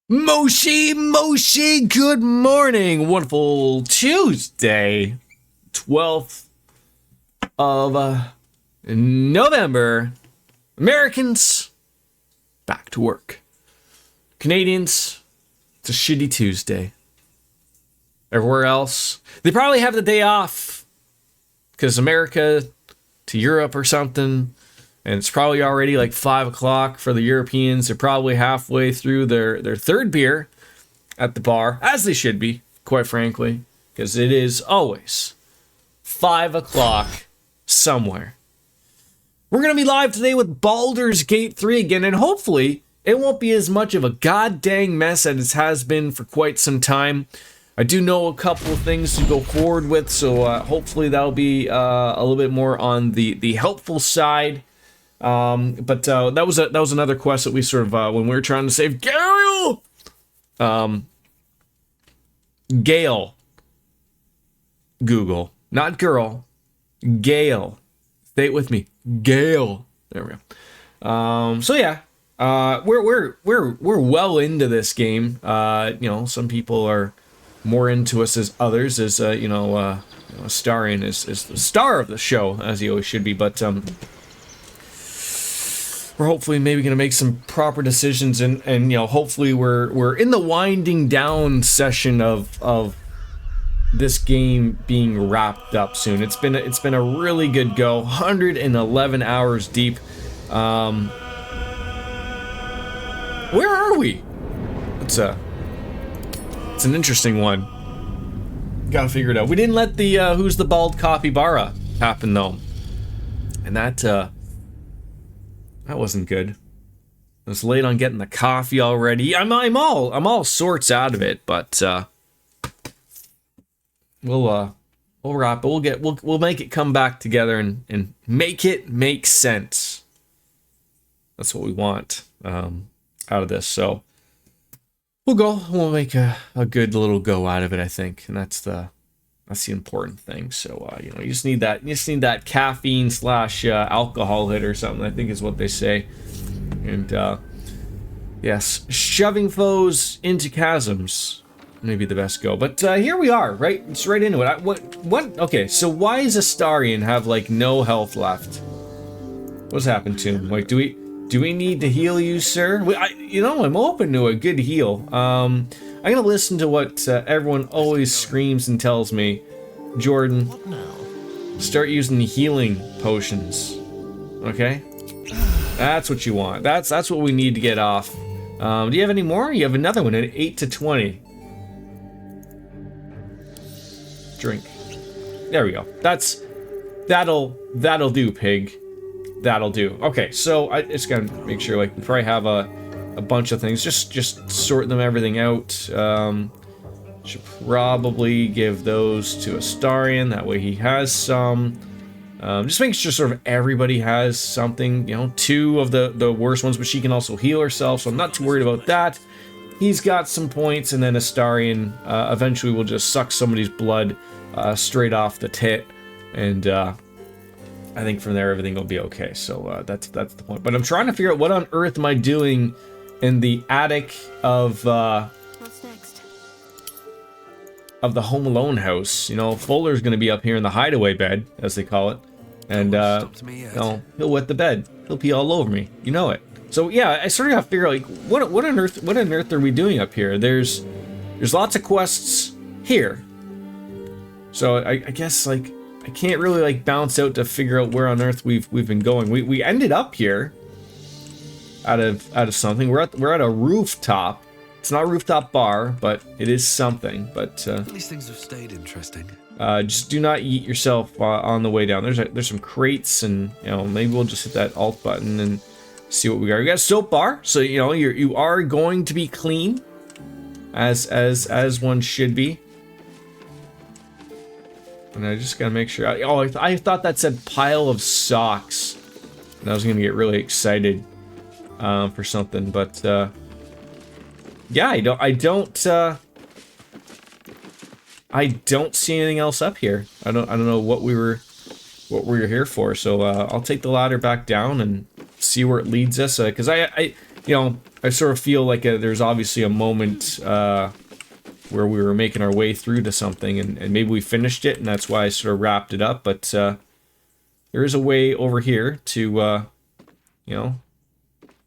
Moshi, good morning. Wonderful Tuesday, 12th of November. Americans, back to work. Canadians, it's a shitty Tuesday. Everywhere else, they probably have the day off because America to Europe or something. And it's probably already like 5 o'clock for the Europeans. They're probably halfway through their third beer at the bar, as they should be, quite frankly, because it is always 5 o'clock somewhere. We're going to be live today with Baldur's Gate 3 again, and hopefully it won't be as much of a goddamn mess as it has been for quite some time. I do know a couple of things to go forward with, so hopefully that'll be a little bit more on the helpful side. But that was another quest that we sort of when we were trying to save Gale. Gale. Google, not girl. Gale. Say it with me. Gale. There we go. So yeah, we're well into this game. Some people are more into us as others. As Starion is the star of the show, as he always should be. But we're hopefully maybe going to make some proper decisions, and hopefully we're in the winding down session of this game being wrapped up soon. It's been a really good go, 111 hours deep. Where are we? It's an interesting one. Gotta figure it out. We didn't let the Who's the Bald Capybara happen though, and that wasn't good. I was late on getting the coffee already. I'm all sorts out of it, but we'll wrap it. We'll make it come back together and make it make sense. That's what we want out of this. So we'll make a good little go out of it, I think, and that's the important thing. So you just need that caffeine / alcohol hit or something, I think is what they say. And yes, shoving foes into chasms may be the best go. But here we are, right? It's right into it. What? Okay, so why does Astarion have like no health left? What's happened to him? Like, do we need to heal you, sir? I'm open to a good heal. I'm gonna listen to what everyone always screams and tells me. Jordan, start using the healing potions. Okay? That's what you want. That's what we need to get off. Do you have any more? You have another one at 8 to 20. Drink. There we go. That'll do, pig. That'll do. Okay, so I just gotta make sure, like, we probably have a bunch of things. Just sort everything out. Should probably give those to Astarion. That way he has some. Just making sure sort of everybody has something. 2 of the worst ones, but she can also heal herself, so I'm not too worried about that. He's got some points, and then Astarion eventually will just suck somebody's blood straight off the tit, and I think from there everything will be okay. So that's the point. But I'm trying to figure out what on earth am I doing in the attic of What's next? Of the Home Alone house. Fuller's going to be up here in the hideaway bed, as they call it, and he'll wet the bed. He'll pee all over me. You know it. So yeah, I sort of have to figure out, like, what on earth are we doing up here? There's lots of quests here. So I guess, like, I can't really, like, bounce out to figure out where on earth we've been going. We ended up here out of something. We're at a rooftop. It's not a rooftop bar, but it is something. But at least things have stayed interesting. Just do not eat yourself on the way down. There's some crates, and maybe we'll just hit that alt button and see what we got. We got a soap bar, so you are going to be clean, as one should be. And I just gotta make sure. I thought that said pile of socks, and I was gonna get really excited for something, but yeah, I don't see anything else up here. I don't know what we were here for. So I'll take the ladder back down and see where it leads us. Because you know, I sort of feel like there's obviously a moment where we were making our way through to something, and maybe we finished it, and that's why I sort of wrapped it up. But there is a way over here to, you know,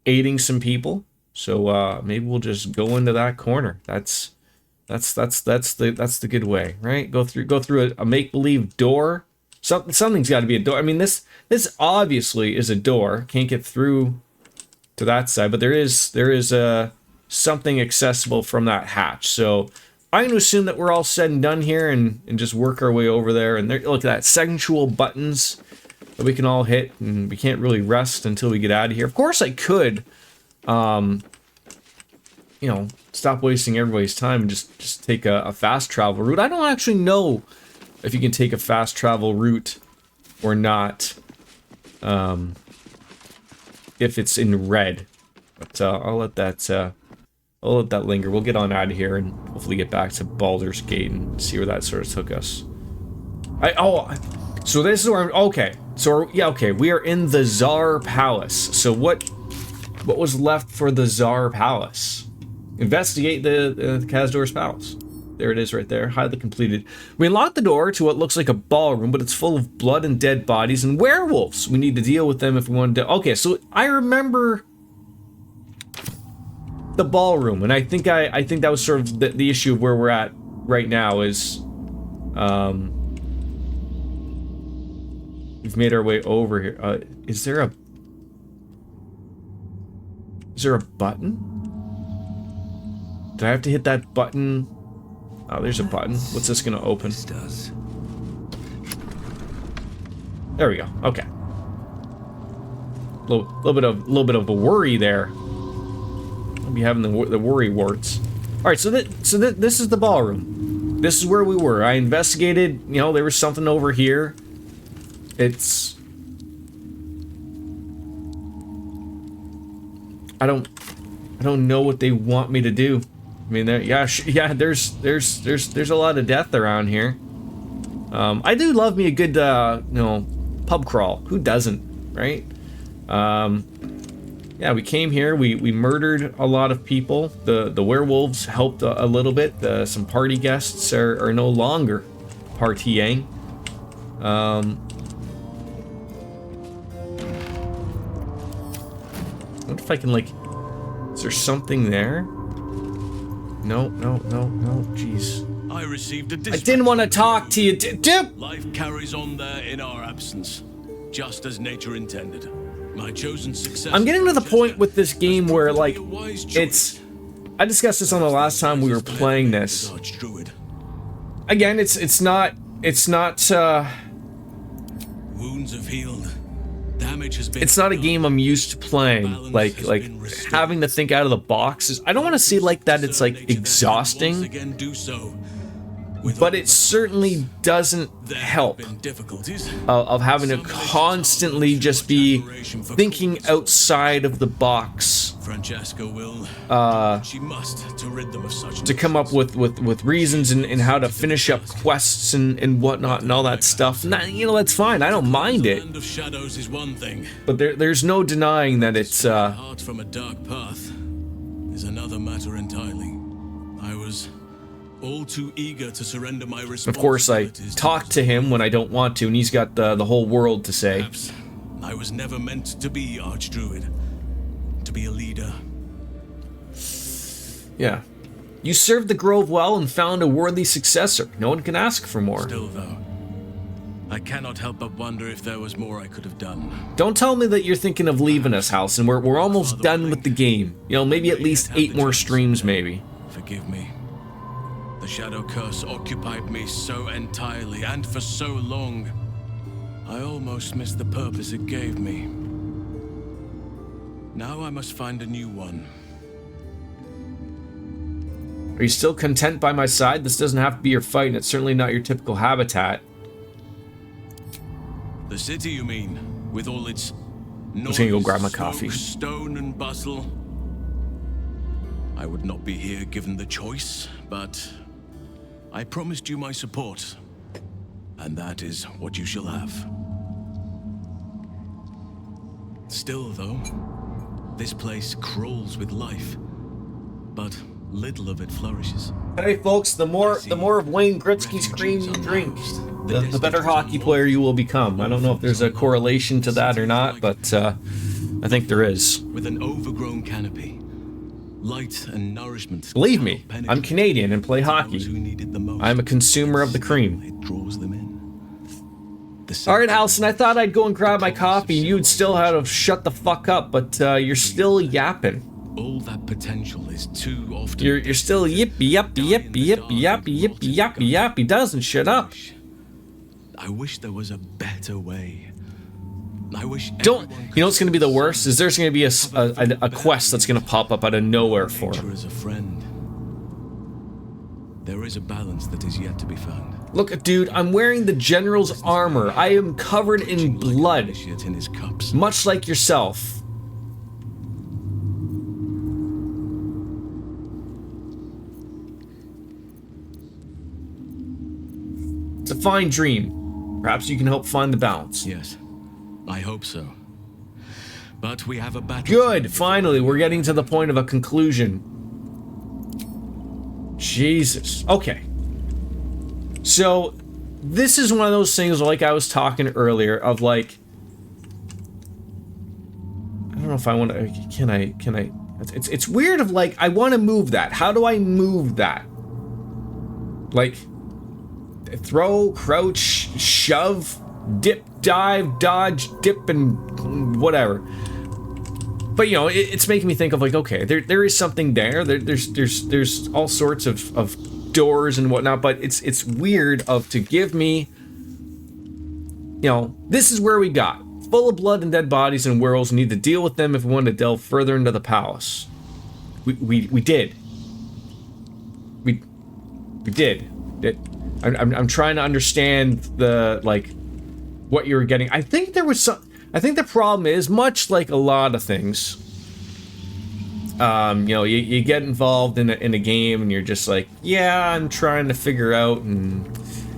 aiding some people. So maybe we'll just go into that corner. That's the good way, right? Go through a make-believe door. Something's got to be a door. I mean, this obviously is a door. Can't get through to that side, but there is something accessible from that hatch. So I'm going to assume that we're all said and done here, and just work our way over there. And there, look at that, sensual buttons that we can all hit, and we can't really rest until we get out of here. Of course, I could, you know, stop wasting everybody's time and just take a fast travel route. I don't actually know if you can take a fast travel route or not, if it's in red. But I'll let that linger. We'll get on out of here and hopefully get back to Baldur's Gate and see where that sort of took us. So this is where okay. So yeah, okay. We are in the Tsar Palace. So what was left for the Tsar Palace? Investigate the Kazdor's Palace. There it is right there, highly completed. We unlocked the door to what looks like a ballroom, but it's full of blood and dead bodies and werewolves. We need to deal with them if we want to. Okay, so I remember the ballroom, and I think that was sort of the issue of where we're at right now is, we've made our way over here. Is there a button? Do I have to hit that button? Oh, there's a button. What's this gonna open? This does. There we go. Okay. Little bit of a worry there. I'll be having the worry warts. All right, so this is the ballroom. This is where we were. I investigated. You know, there was something over here. It's. I don't know what they want me to do. I mean, there's a lot of death around here. I do love me a good, you know, pub crawl. Who doesn't, right? Yeah, we came here. We murdered a lot of people. The werewolves helped a little bit. Some party guests are no longer partying. I wonder if I can, like, is there something there? No, jeez. I received a I didn't want to talk to you, Dip! Life carries on there in our absence, just as nature intended. My chosen successor. I'm getting to the point with this game where, like, it's. I discussed this on the last time we were playing this. Again, it's not. Wounds have healed. Damage has been. It's not a game I'm used to playing. Like having to think out of the box. I don't want to say like that. It's like exhausting. But it certainly doesn't help of having to constantly just be thinking outside of the box. Francesca will. She must to rid them of such. To come up with reasons and how to finish up quests and whatnot and all that stuff. And that, you know, that's fine. I don't mind it. Land of shadows is one thing. But there's no denying that it's. Heart from a dark path is another matter entirely. I was all too eager to surrender my responsibilities. Of course, I talk to him when I don't want to, and he's got the whole world to say. Perhaps I was never meant to be Archdruid, to be a leader. Yeah. You served the Grove well and found a worthy successor. No one can ask for more. Still, though, I cannot help but wonder if there was more I could have done. Don't tell me that you're thinking of leaving us, House, and we're almost done with the game. You know, maybe at least 8 more streams, maybe. Forgive me. The shadow curse occupied me so entirely and for so long, I almost missed the purpose it gave me. Now I must find a new one. Are you still content by my side? This doesn't have to be your fight, and it's certainly not your typical habitat. The city, you mean? With all its noise, I'm just gonna go grab my smoke, coffee. stone and bustle? I would not be here given the choice, but I promised you my support, and that is what you shall have. Still, though, This place crawls with life, but little of it flourishes. Hey folks, the more of Wayne Gretzky's cream you drink, the better hockey player you will become. I don't know if there's a correlation to that or not, but I think there is. With an overgrown canopy, light and nourishment. Believe me, I'm Canadian and play hockey. I'm a consumer of the cream. It draws them in. Alright, Halson, I thought I'd go and grab my coffee and you'd still have shut the fuck up, but you're still yapping. All that potential is too often. You're still yippy yappy yippy yippy yappy yippy yappy yappy. Doesn't shut up. I wish there was a better way. I wish. Don't. You know what's gonna be the worst? Is there's gonna be a quest that's gonna pop up out of nowhere for him. As a friend. There is a balance that is yet to be found. Look, dude, I'm wearing the general's armor. I am covered in blood, In his cups. much like yourself. It's a fine dream. Perhaps you can help find the balance. Yes, I hope so. But we have a battle. Good. Finally, we're getting to the point of a conclusion. Jesus. Okay. So, this is one of those things, like I was talking earlier, of like, I don't know if I want to. Can I? It's weird. Of like, I want to move that. How do I move that? Like, throw, crouch, shove, dip, dive, dodge, dip, and whatever. But you know, it's making me think of like, okay, there is something there. There's all sorts of doors and whatnot, but it's weird to give me, you know, this is where we got full of blood and dead bodies and werewolves. We need to deal with them if we want to delve further into the palace. We did. We did. I'm trying to understand the like what you were getting. I think there was some. I think the problem is, much like a lot of things, you know, you get involved in a game and you're just like, yeah, I'm trying to figure out. And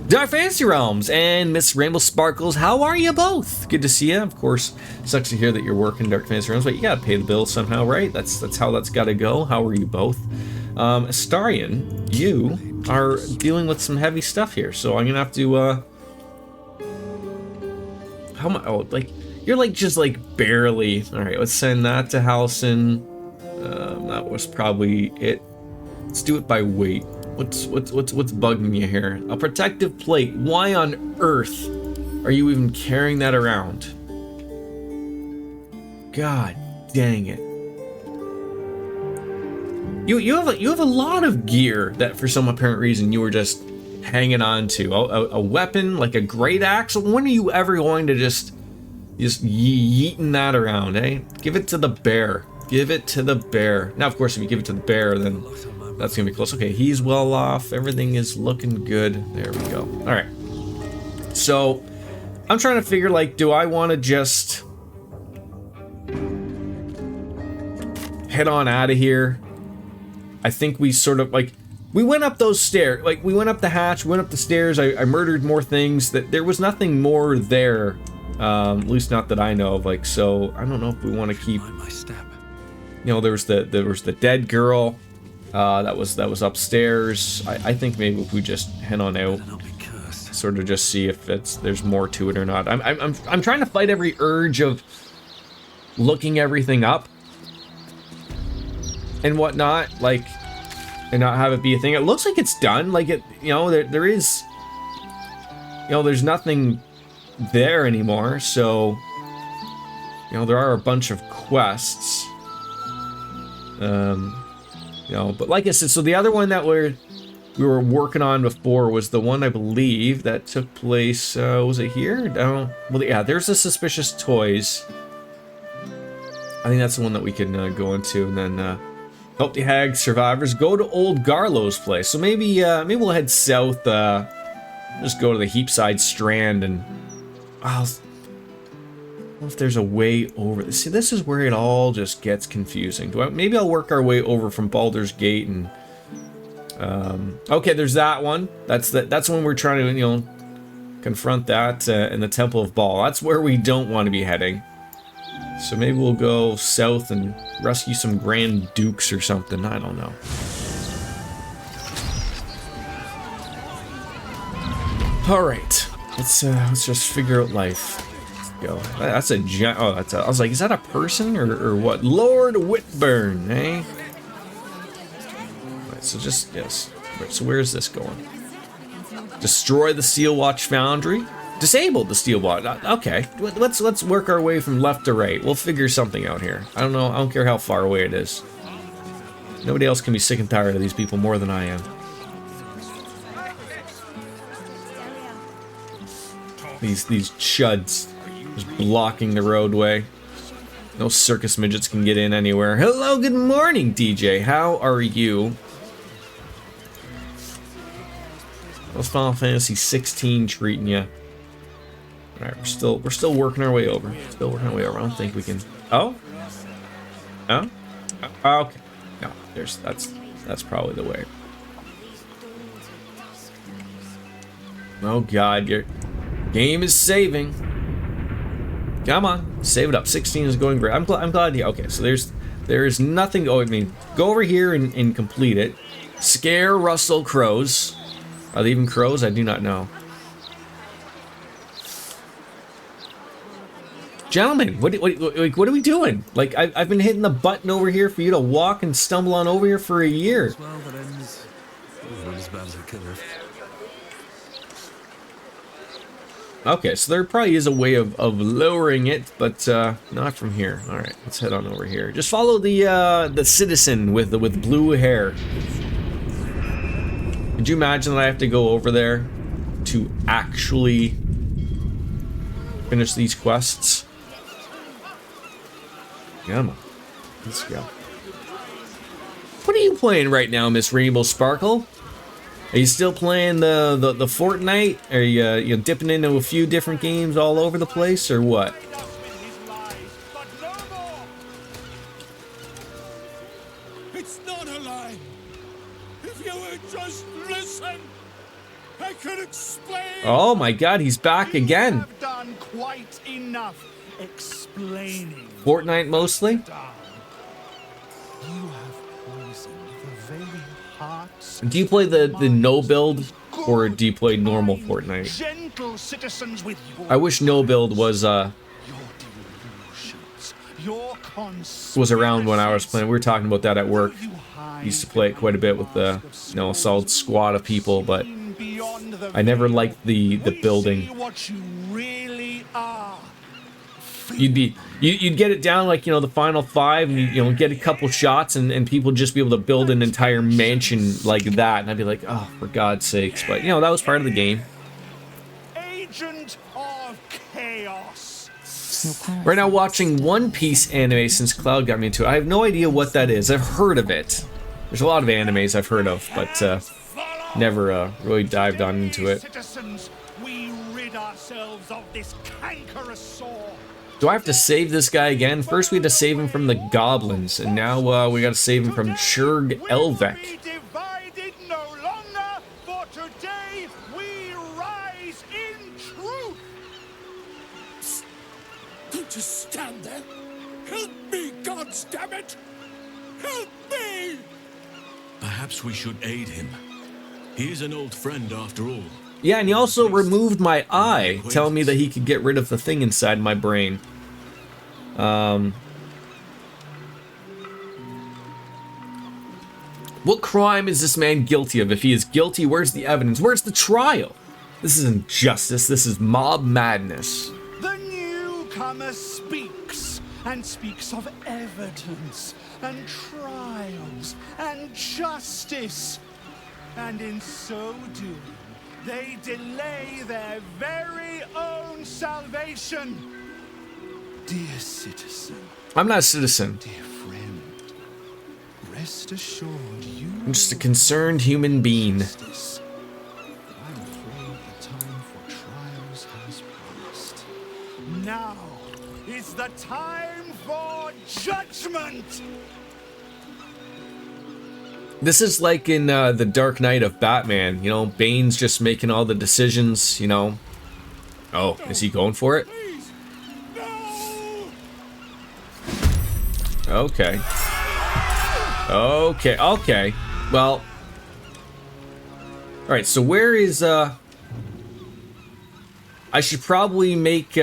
Dark Fantasy Realms and Miss Rainbow Sparkles, how are you both? Good to see you. Of course, sucks to hear that you're working Dark Fantasy Realms, but you gotta pay the bills somehow, right? That's how that's gotta go. How are you both? Astarion, you are dealing with some heavy stuff here, so I'm gonna have to. How much? Oh, like. You're like just like barely. All right, let's send that to Halson. That was probably it. Let's do it by weight. What's bugging you here? A protective plate. Why on earth are you even carrying that around? God dang it. You have a lot of gear that for some apparent reason you were just hanging on to. A weapon like a great axe. When are you ever going to just yeeting that around, eh? Give it to the bear. Give it to the bear. Now, of course, if you give it to the bear, then that's gonna be close. Okay, he's well off. Everything is looking good. There we go. All right. So, I'm trying to figure, like, do I want to just head on out of here? I think we sort of, like, we went up those stairs. Like, we went up the hatch, went up the stairs. I murdered more things. That there was nothing more there. At least not that I know of. Like, so I don't know if we want to keep. My step. You know, there was the dead girl, that was upstairs. I think maybe if we just head on out, Better not be cursed. sort of just see if there's more to it or not. I'm trying to fight every urge of looking everything up and whatnot, like, and not have it be a thing. It looks like it's done. Like it, you know, there is, you know, there's nothing there anymore, so you know there are a bunch of quests, you know, but like I said, so the other one that we were working on before was the one I believe that took place, was it here? No, well, yeah, there's the suspicious toys. I think that's the one that we can go into, and then help the hag survivors go to old Garlow's place. So maybe we'll head south, just go to the Heapside Strand and what if there's a way over? See, this is where it all just gets confusing. Maybe I'll work our way over from Baldur's Gate and okay, there's that one. That's when we're trying to, you know, confront that in the Temple of Baal. That's where we don't want to be heading. So maybe we'll go south and rescue some Grand Dukes or something. I don't know. All right, let's just figure out life. Let's go. That's a giant. Oh, that's a. I was like, is that a person or what? Lord Whitburn, eh? All right, so just yes. Right, so where's this going? Destroy the Steel Watch Foundry. Disabled the Steel Watch. Okay, let's work our way from left to right. We'll figure something out here. I don't know. I don't care how far away it is. Nobody else can be sick and tired of these people more than I am. These chuds just blocking the roadway. No circus midgets can get in anywhere. Hello, good morning, DJ. How are you? How's Final Fantasy 16 treating you? All right, we're still working our way over. Still working our way over. I don't think we can. Oh, oh, okay. No, that's probably the way. Oh God, your game is saving. Come on, save it up. 16 is going great. I'm glad. Yeah, okay, so there's nothing. Oh, I mean, go over here and complete it. Scare Russell Crows. Are they even crows? I do not know. Gentlemen, what are we doing? Like, I've been hitting the button over here for you to walk and stumble on over here for a year. Well, that ends not as bad as a killer. Okay, so there probably is a way of lowering it, but not from here. All right, let's head on over here. Just follow the citizen with blue hair. Could you imagine that I have to go over there to actually finish these quests? Come on, let's go. What are you playing right now, Miss Rainbow Sparkle? Are you still playing the Fortnite? Are you dipping into a few different games all over the place, or what? It's not a lie. If you would just listen, I could explain. Oh my God, he's back again. You have done quite enough explaining. Fortnite mostly. You have poisoned the very hearts. Do you play the no build, or do you play normal Fortnite? Gentle citizens with you. I wish no build was Your delusions, your around when I was playing. We were talking about that at work. Used to play it quite a bit with the a solid squad of people, but I never liked the building. What you really are. You'd get it down like the final 5, and you get a couple shots, and people just be able to build an entire mansion like that, and I'd be like, oh, for God's sakes! But that was part of the game. Agent of Chaos. Right now, watching One Piece anime since Cloud got me into it. I have no idea what that is. I've heard of it. There's a lot of animes I've heard of, but never really dived on into it. Citizens, we rid ourselves of this cankerous sore. Do I have to save this guy again? First we had to save him from the goblins, and now we gotta save him from Churg Elvek. We divided no longer, for today we rise in truth. Don't just stand there. Help me, goddammit! Help me! Perhaps we should aid him. He is an old friend after all. Yeah, and he also removed my eye, telling me that he could get rid of the thing inside my brain. What crime is this man guilty of? If he is guilty, where's the evidence? Where's the trial? This isn't justice, this is mob madness. The newcomer speaks, and speaks of evidence, and trials, and justice. And in so doing, they delay their very own salvation. Dear citizen. I'm not a citizen. Dear friend. Rest assured you. I'm just a concerned human being. I'm afraid the time for trials has passed. Now is the time for judgment. This is like in the Dark Knight of Batman, Bane's just making all the decisions, Oh, is he going for it? Please, no! Okay. Okay, okay. Well. Alright, so where is, I should probably make,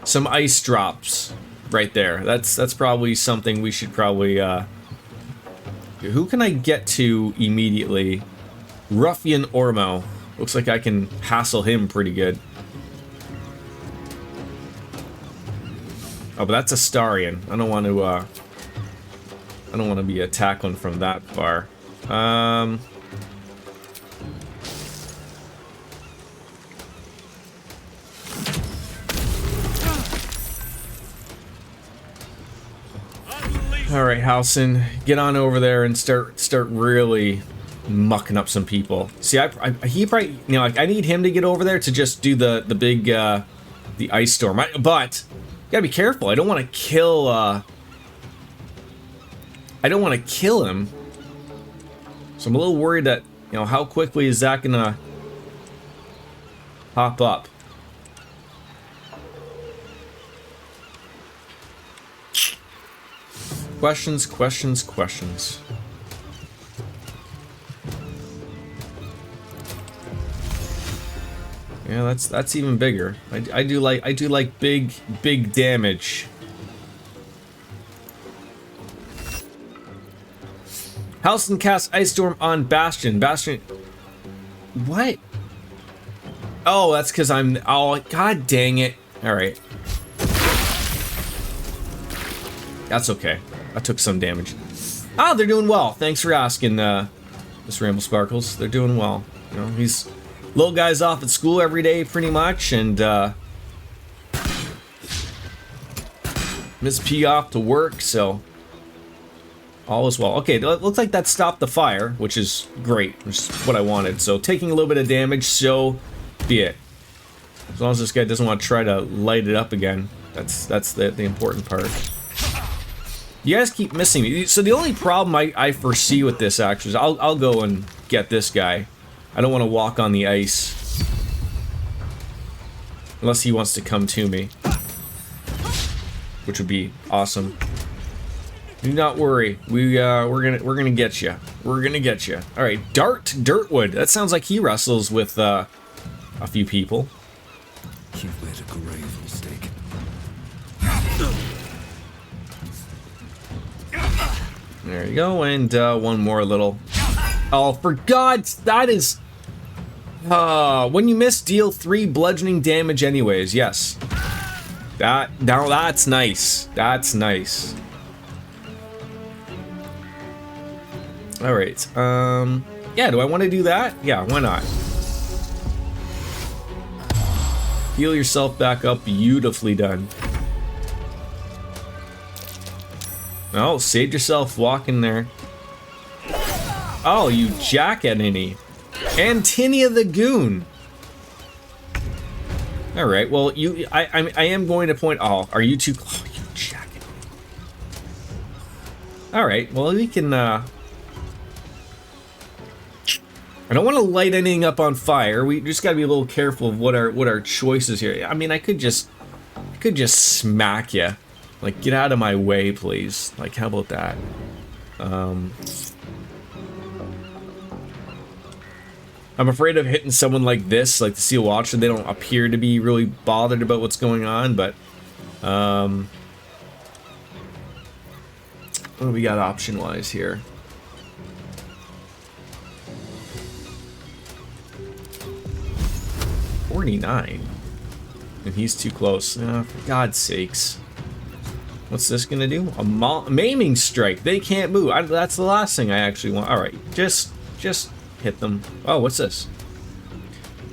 some ice drops right there. That's probably something we should probably, who can I get to immediately? Ruffian Ormo. Looks like I can hassle him pretty good. Oh, but that's a Starian. I don't want to be tackling from that far. All right, Halson, get on over there and start really mucking up some people. See, he probably, you know, like I need him to get over there to just do the big the ice storm. But gotta be careful. I don't want to kill. I don't want to kill him. So I'm a little worried that, you know, how quickly is that gonna pop up? Questions, questions, questions. Yeah, that's even bigger. I do like big damage. Halson casts Ice Storm on Bastion. Bastion. What? Oh, that's because I'm. Oh, god dang it! All right. That's okay. I took some damage. Oh, they're doing well. Thanks for asking, Miss Ramble Sparkles. They're doing well. You know, he's little guy's off at school every day, pretty much, and Miss P off to work, so all is well. Okay, it looks like that stopped the fire, which is great, which is what I wanted. So taking a little bit of damage, so be it. As long as this guy doesn't want to try to light it up again, that's the important part. You guys keep missing me. So the only problem I foresee with this actually is I'll go and get this guy. I don't want to walk on the ice unless he wants to come to me, which would be awesome. Do not worry. We're gonna get you. We're gonna get you. All right, Dirtwood. That sounds like he wrestles with a few people. You've made a grave mistake. There you go, and one more little. Oh, for God's, that is. When you miss, deal 3 bludgeoning damage, anyways. Yes. Now that's nice. That's nice. All right. Yeah. Do I want to do that? Yeah. Why not? Heal yourself back up. Beautifully done. Oh, saved yourself walking there. Oh, you jack-a-ninny. Antinia the Goon. Alright, well, I am going to point... Oh, are you too... Oh, you jack-a-ninny. Alright, well, we can, I don't want to light anything up on fire. We just gotta be a little careful of what our choices here. I mean, I could just smack you. Like, get out of my way, please. Like, how about that? I'm afraid of hitting someone like this, like the Seal Watcher. They don't appear to be really bothered about what's going on, but... what do we got option-wise here? $49. And he's too close. For God's sakes. What's this gonna do? A maiming strike. They can't move. That's the last thing I actually want. Alright, just hit them. Oh, what's this?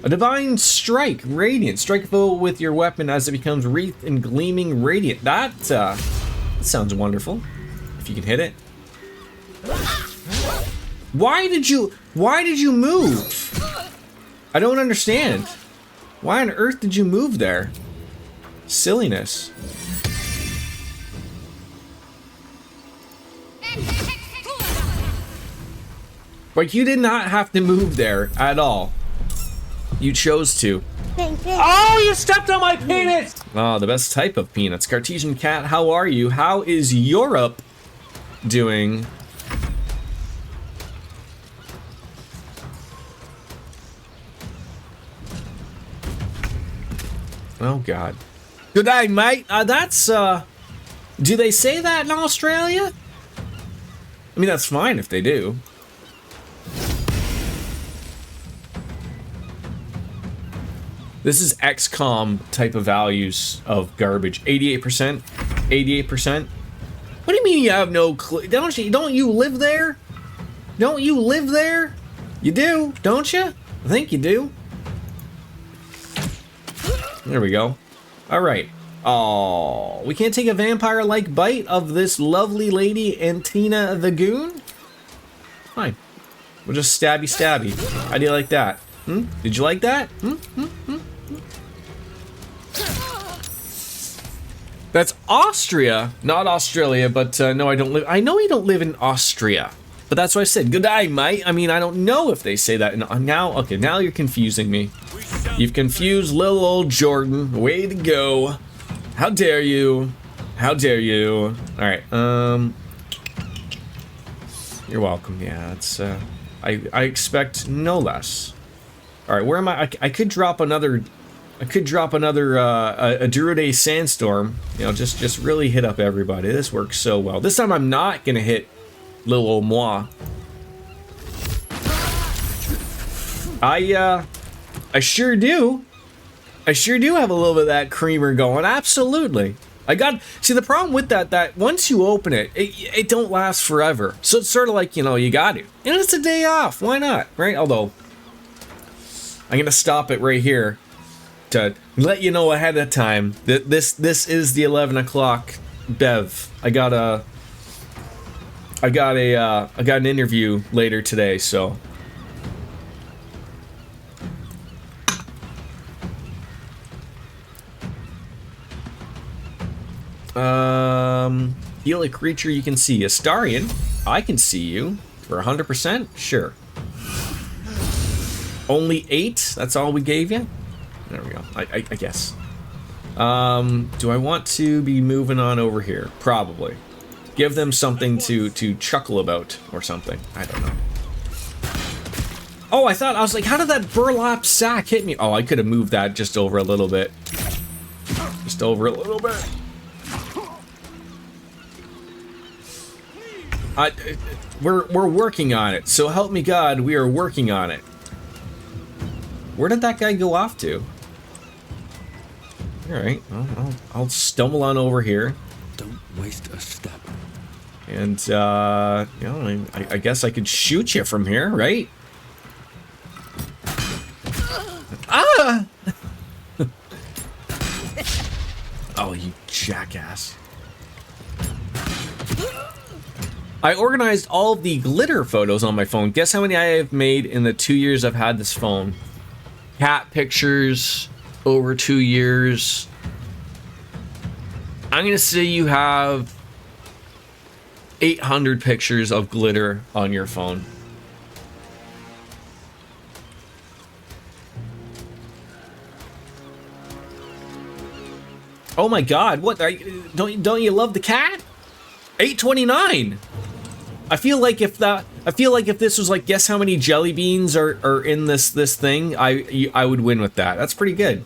A divine strike. Radiant. Strike a foe with your weapon as it becomes wreathed in gleaming radiant. That sounds wonderful. If you can hit it. Why did you move? I don't understand. Why on earth did you move there? Silliness. Like, you did not have to move there at all. You chose to. Oh, you stepped on my penis! Oh, the best type of peanuts. Cartesian cat, how are you? How is Europe doing? Oh, God. Good day, mate. Do they say that in Australia? I mean, that's fine if they do. This is XCOM type of values of garbage. 88%? 88%? What do you mean you have no clue? Don't you live there? Don't you live there? You do, don't you? I think you do. There we go. Alright. Oh, we can't take a vampire-like bite of this lovely lady, Antina the Goon? Fine. We'll just stabby. How do you like that? Did you like that? That's Austria, not Australia, but no, I don't live. I know you don't live in Austria, but that's what I said. Good day, mate. I mean, I don't know if they say that. Now, okay, now you're confusing me. You've confused little old Jordan. Way to go. How dare you? How dare you? All right. You're welcome. Yeah, it's. I expect no less. All right, where am I? I could drop another. I could drop another a Druiday Sandstorm. You know, just really hit up everybody. This works so well. This time I'm not gonna hit little old moi. I sure do. I sure do have a little bit of that creamer going. Absolutely. See, the problem with that once you open it, it don't last forever. So it's sort of like, you know, you got to. And it's a day off. Why not? Right? Although, I'm going to stop it right here to let you know ahead of time that this is the 11 o'clock bev. I got an interview later today, so. Heal a creature you can see. Astarion, I can see you for 100%. Sure. Only 8. That's all we gave you. There we go. I guess. Do I want to be moving on over here? Probably. Give them something to chuckle about or something. I don't know. Oh, I was like, how did that burlap sack hit me? Oh, I could have moved that just over a little bit. Just over a little bit. We're working on it. So help me God, we are working on it. Where did that guy go off to? All right, well, I'll stumble on over here. Don't waste a step. And you know, I guess I could shoot you from here, right? Ah! Oh, you jackass. I organized all of the glitter photos on my phone. Guess how many I have made in the 2 years I've had this phone? Cat pictures over 2 years. I'm gonna say you have 800 pictures of glitter on your phone. Oh my God! What? Don't you love the cat? 829. I feel like if this was like, guess how many jelly beans are in this thing, I would win with that. That's pretty good.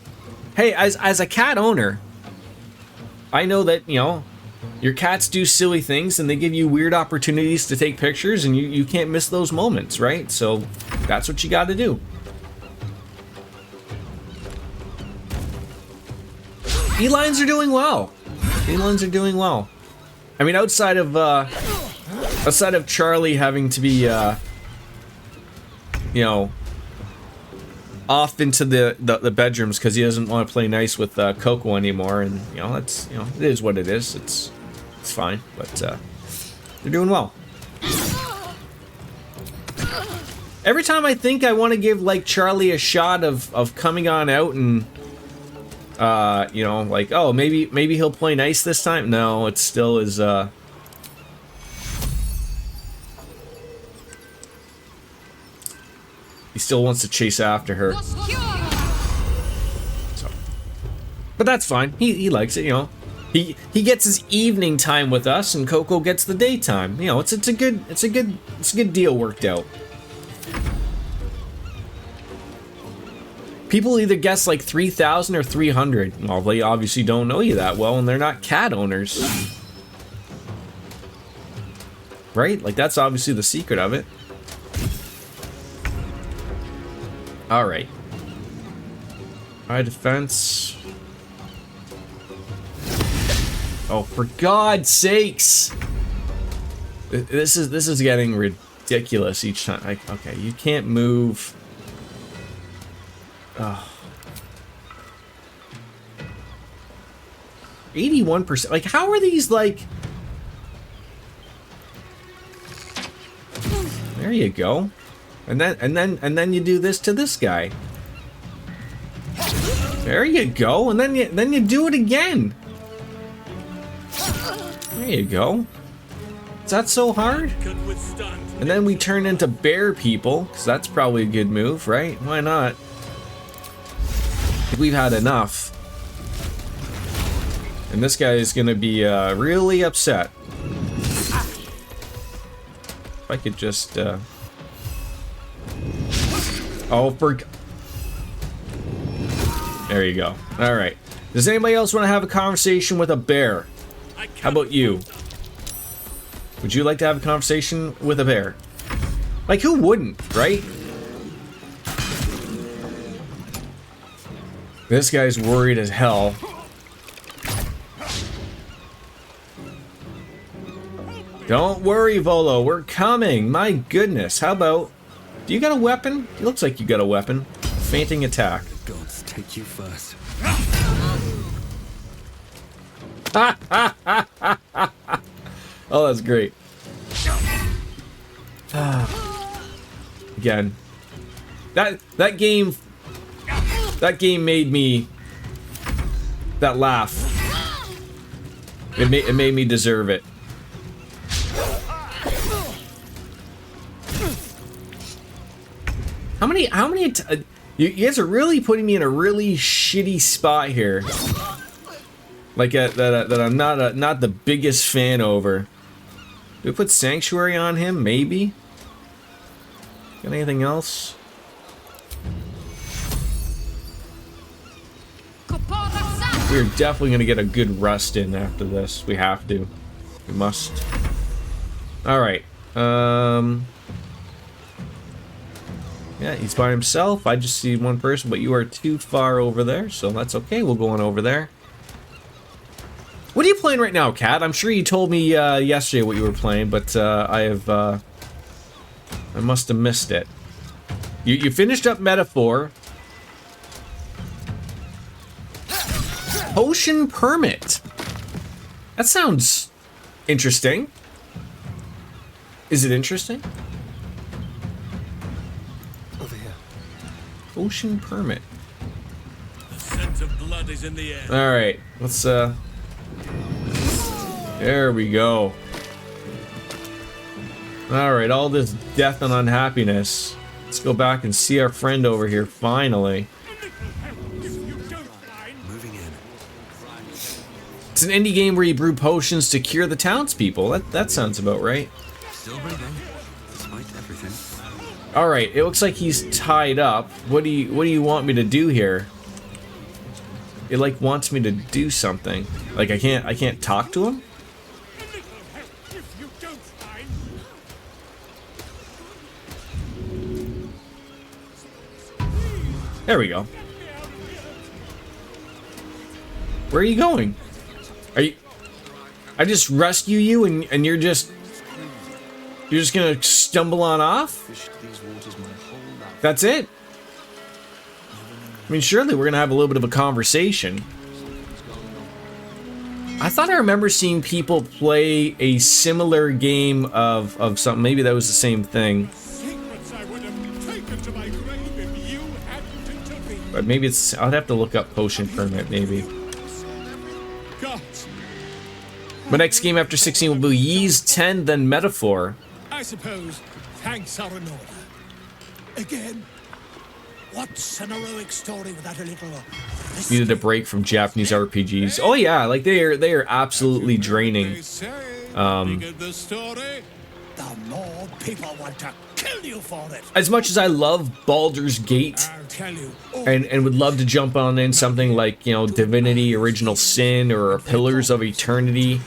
Hey, as a cat owner, I know that, you know, your cats do silly things and they give you weird opportunities to take pictures, and you can't miss those moments, right? So that's what you got to do. Felines are doing well. Felines are doing well. I mean, outside of Charlie having to be, you know, off into the bedrooms because he doesn't want to play nice with Coco anymore, and you know, that's, you know, it is what it is. It's fine, but they're doing well. Every time I think I want to give like Charlie a shot of coming on out and you know, like, oh, maybe he'll play nice this time. No, it still is. He still wants to chase after her. But that's fine. He likes it, you know. He gets his evening time with us, and Coco gets the daytime. You know, it's a good deal worked out. People either guess like 3,000 or 300. Well, they obviously don't know you that well, and they're not cat owners. Right? Like, that's obviously the secret of it. Alright. High defense. Oh, for God's sakes! This is getting ridiculous each time. Okay, you can't move. Oh. 81%. Like, how are these like? There you go. And then you do this to this guy. There you go. And then you do it again. There you go. Is that so hard? And then we turn into bear people, because that's probably a good move, right? Why not? We've had enough. And this guy is gonna be really upset. If I could just oh, there you go. Alright. Does anybody else want to have a conversation with a bear? How about you? Would you like to have a conversation with a bear? Like, who wouldn't, right? This guy's worried as hell. Don't worry, Volo, we're coming. My goodness, how about... Do you got a weapon? It looks like you got a weapon. Fainting attack. The gods take you first. Oh, that's great. Again. That game made me... That laugh. It made me deserve it. How many you guys are really putting me in a really shitty spot here. Like that I'm not the biggest fan over. Do we put Sanctuary on him? Maybe. Got anything else? We're definitely gonna get a good rest in after this. We have to. We must. Alright. Yeah, he's by himself. I just see one person, but you are too far over there, so that's okay. We'll go on over there. What are you playing right now, Kat? I'm sure you told me yesterday what you were playing, but I must have missed it. You finished up Metaphor. Potion Permit. That sounds interesting. Is it interesting? Over here. Potion Permit. The scent of blood is in the air. All right, let's there we go. All right, all this death and unhappiness. Let's go back and see our friend over here finally. Moving in. It's an indie game where you brew potions to cure the townspeople. That sounds about right. Still breathing, despite everything. All right, it looks like he's tied up. What do you want me to do here? It like wants me to do something. Like I can't talk to him? There we go. Where are you going? Are you... I just rescue you and you're just gonna stumble on off? That's it? I mean, surely we're gonna have a little bit of a conversation. I thought I remember seeing people play a similar game of something. Maybe that was the same thing. But maybe it's... I'd have to look up Potion Permit, maybe. My next game after 16 will be Ys 10, then Metaphor. I suppose thanks are in order. Again. What's an heroic story without a little risk? Needed a break from Japanese RPGs. Oh yeah, like they are absolutely draining. The more people want to kill you for it. As much as I love Baldur's Gate I'll tell you. and would love to jump on in something like, you know, Divinity Original Sin or Pillars of Eternity,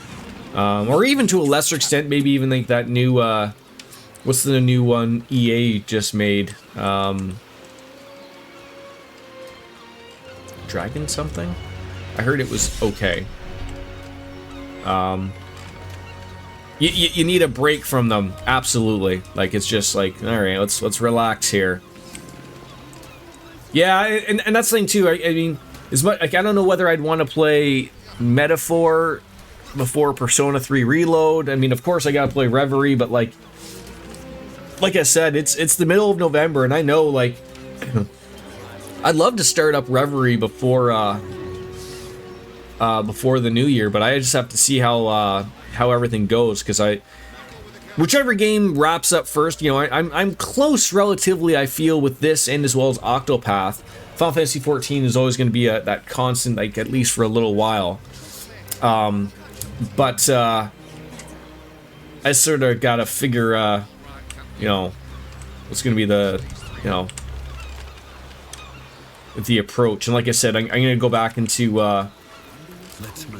or even to a lesser extent, maybe even like that new what's the new one EA just made? Dragon something? I heard it was okay. You need a break from them, absolutely. Like, it's just like, all right, let's relax here. Yeah, and that's the thing too. I mean, as much like I don't know whether I'd want to play Metaphor before Persona 3 Reload. I mean, of course I gotta play Reverie, but like I said, it's the middle of November, and I know like I'd love to start up Reverie before the new year, but I just have to see how everything goes, because whichever game wraps up first, you know, I'm close relatively, I feel, with this, and as well as Octopath. Final Fantasy 14 is always going to be that constant, like, at least for a little while. But I sort of got to figure, you know, what's going to be the, you know, the approach. And like I said, I'm going to go back into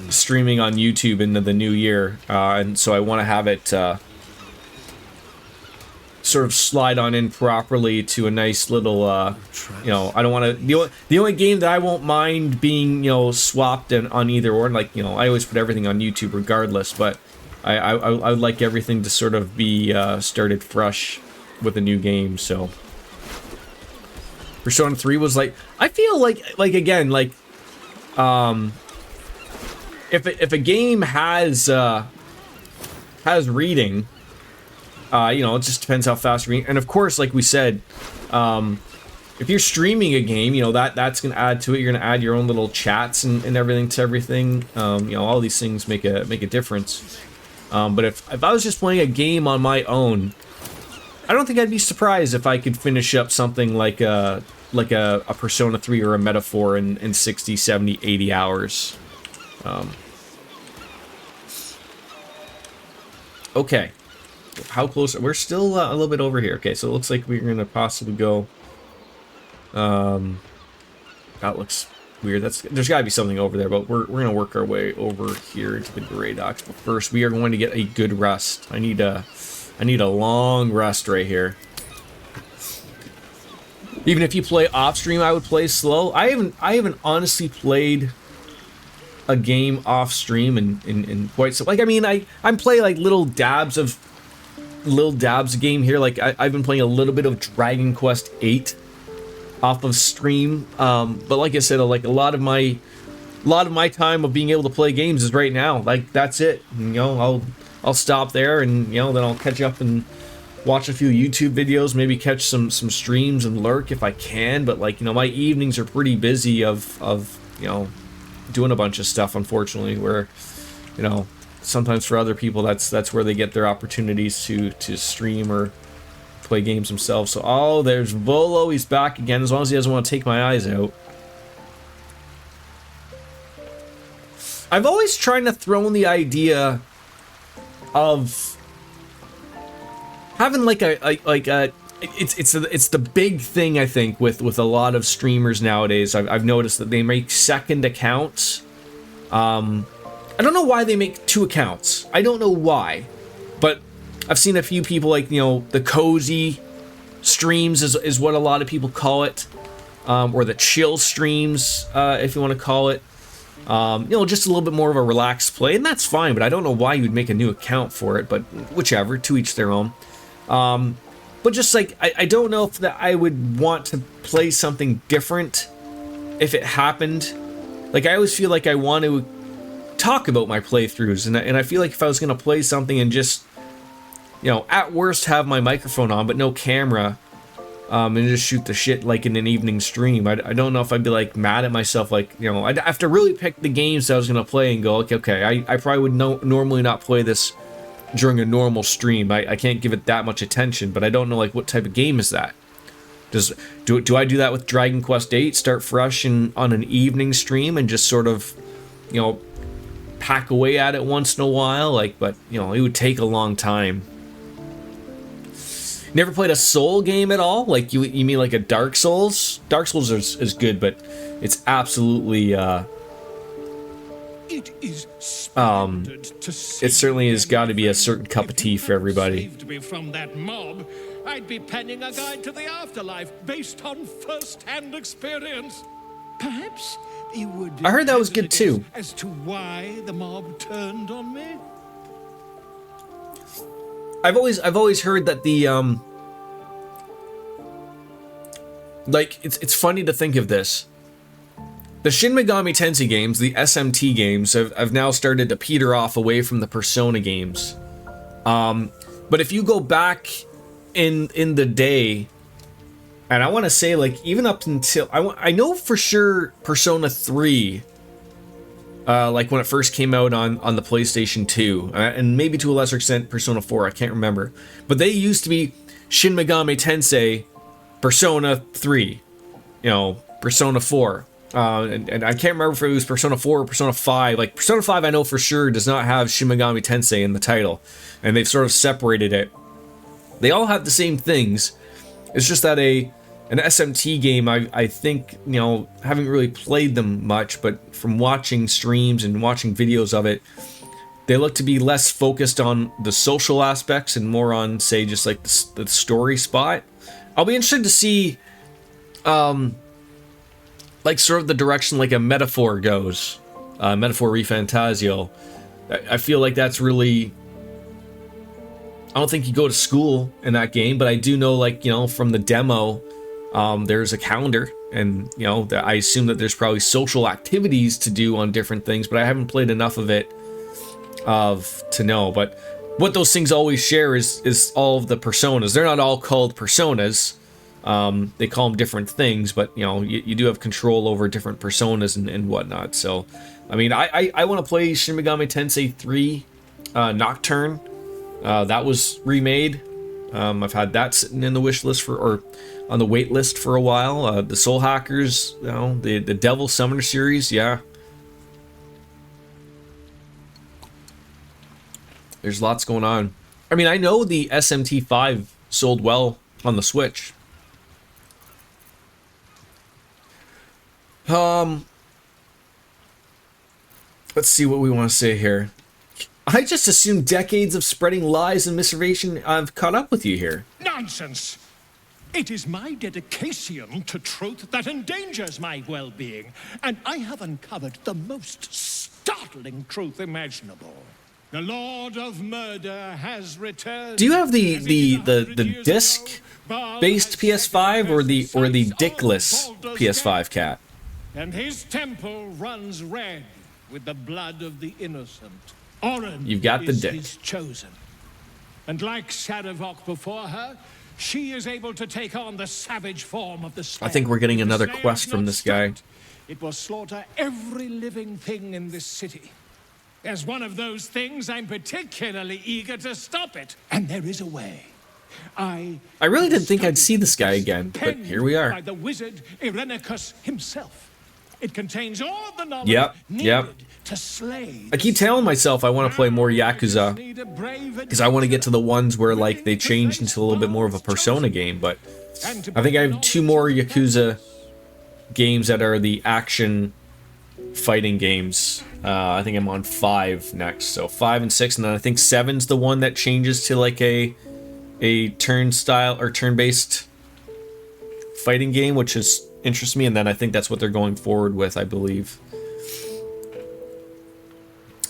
streaming on YouTube into the new year, and so I want to have it sort of slide on in properly to a nice little, you know, I don't want to, the only game that I won't mind being, you know, swapped on either, or like, you know, I always put everything on YouTube regardless, but I would like everything to sort of be started fresh with a new game. So Persona 3 was like, I feel like again, like, if a game has reading, you know, it just depends how fast you're reading. And of course, like we said, if you're streaming a game, you know, that's gonna add to it. You're gonna add your own little chats and everything to everything. You know, all these things make a difference. But if I was just playing a game on my own, I don't think I'd be surprised if I could finish up something like a Persona 3 or a Metaphor in 60, 70, 80 hours. Okay, how close? We're still a little bit over here. Okay, so it looks like we're gonna possibly go. That looks weird. There's got to be something over there, but we're gonna work our way over here into the gray docks. But first, we are going to get a good rest. I need a long rest right here. Even if you play off stream, I would play slow. I haven't honestly played a game off stream in quite so, like, I mean, I'm playing like little dabs of game here. Like I've been playing a little bit of Dragon Quest VIII off of stream, but like I said, like a lot of my time of being able to play games is right now. Like, that's it, you know. I'll stop there, and you know, then I'll catch up and watch a few YouTube videos, maybe catch some streams and lurk if I can. But like, you know, my evenings are pretty busy of you know, doing a bunch of stuff, unfortunately, where, you know, sometimes for other people that's where they get their opportunities to stream or play games themselves. So, oh, there's Volo. He's back again, as long as he doesn't want to take my eyes out. I've always tried to throw in the idea of having like it's the big thing, I think, with a lot of streamers nowadays. I've noticed that they make second accounts. I don't know why they make two accounts. I don't know why, but I've seen a few people, like, you know, the cozy streams is what a lot of people call it, or the chill streams, if you want to call it. You know, just a little bit more of a relaxed play, and that's fine, but I don't know why you would make a new account for it, but whichever, to each their own. But just like, I don't know if that I would want to play something different if it happened. Like, I always feel like I want to talk about my playthroughs, and I feel like if I was going to play something and just, you know, at worst have my microphone on but no camera, and just shoot the shit like in an evening stream, I don't know if I'd be like mad at myself. Like, you know, I'd have to really pick the games that I was going to play and go, okay, I probably would normally not play this during a normal stream. I can't give it that much attention, but I don't know, like, what type of game is that. Do I do that with Dragon Quest VIII? Start fresh and on an evening stream and just sort of, you know, hack away at it once in a while? Like, but you know, it would take a long time. Never played a Soul game at all? Like you mean like a Dark Souls? Dark Souls is good, but it's absolutely It is splendid to see it certainly has you got to be a again. certain cup of If tea you for hadn't everybody. saved me from that mob, I'd be penning a guide to the afterlife based on first-hand experience. Perhaps you would. I heard that was good hazard a too. guess as to why the mob turned on me. I've always heard that the like it's funny to think of this. The Shin Megami Tensei games, the SMT games, have now started to peter off away from the Persona games. But if you go back in the day, and I want to say like even up until I know for sure Persona 3, like when it first came out on the PlayStation 2, and maybe to a lesser extent Persona 4, I can't remember. But they used to be Shin Megami Tensei, Persona 3, you know, Persona 4. And I can't remember if it was Persona 4 or Persona 5. Like, Persona 5 I know for sure does not have Shin Megami Tensei in the title. And they've sort of separated it. They all have the same things. It's just that an SMT game, I think, you know, haven't really played them much, but from watching streams and watching videos of it, they look to be less focused on the social aspects and more on, say, just like the story spot. I'll be interested to see, like, sort of the direction like a Metaphor goes. Metaphor Refantasio. I feel like that's really... I don't think you go to school in that game, but I do know, like, you know, from the demo, there's a calendar, and, you know, I assume that there's probably social activities to do on different things, but I haven't played enough of it to know. But what those things always share is all of the personas. They're not all called personas. They call them different things, but, you know, you do have control over different personas and whatnot. So, I mean, I want to play Shin Megami Tensei 3 Nocturne. That was remade. I've had that sitting in the wish list or on the wait list for a while. The Soul Hackers, you know, the Devil Summoner series, yeah. There's lots going on. I mean, I know the SMT5 sold well on the Switch. Let's see what we want to say here. I just assumed decades of spreading lies and misinformation I've caught up with you here. Nonsense! It is my dedication to truth that endangers my well-being, and I have uncovered the most startling truth imaginable. The Lord of Murder has returned. Do you have the disc-based PS5 or the dickless PS5, Cat? And his temple runs red with the blood of the innocent. Oren You've got the is dick. his chosen. And like Shadowhawk before her, she is able to take on the savage form of the Slayer. I think we're getting If the another Slayer quest is from not this guy. stopped, it will slaughter every living thing in this city. As one of those things, I'm particularly eager to stop it. And there is a way. I really didn't think I'd see this guy again, but penned here we are. by the wizard Irenicus himself. It contains all the knowledge Yep. needed to slay. I keep telling myself I want to play more Yakuza because I want to get to the ones where, like, they changed into a little bit more of a Persona game, but I think I have 2 more Yakuza games that are the action fighting games. I think I'm on 5 next, so 5 and 6, and then I think 7's the one that changes to like a turn style or turn-based fighting game, which interests me, and then I think that's what they're going forward with, I believe.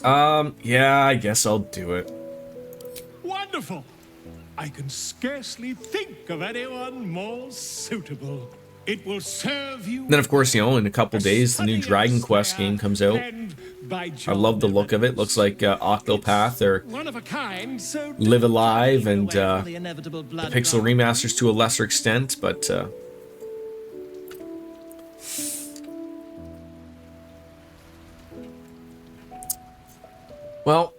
Yeah, I guess I'll do it. Wonderful! I can scarcely think of anyone more suitable. It will serve you. Then, of course, you know, in a couple days, the new Dragon Quest game comes out. I love the look of it. Looks like Octopath or One of a kind, so Live Alive and the the Pixel remasters to a lesser extent, but well,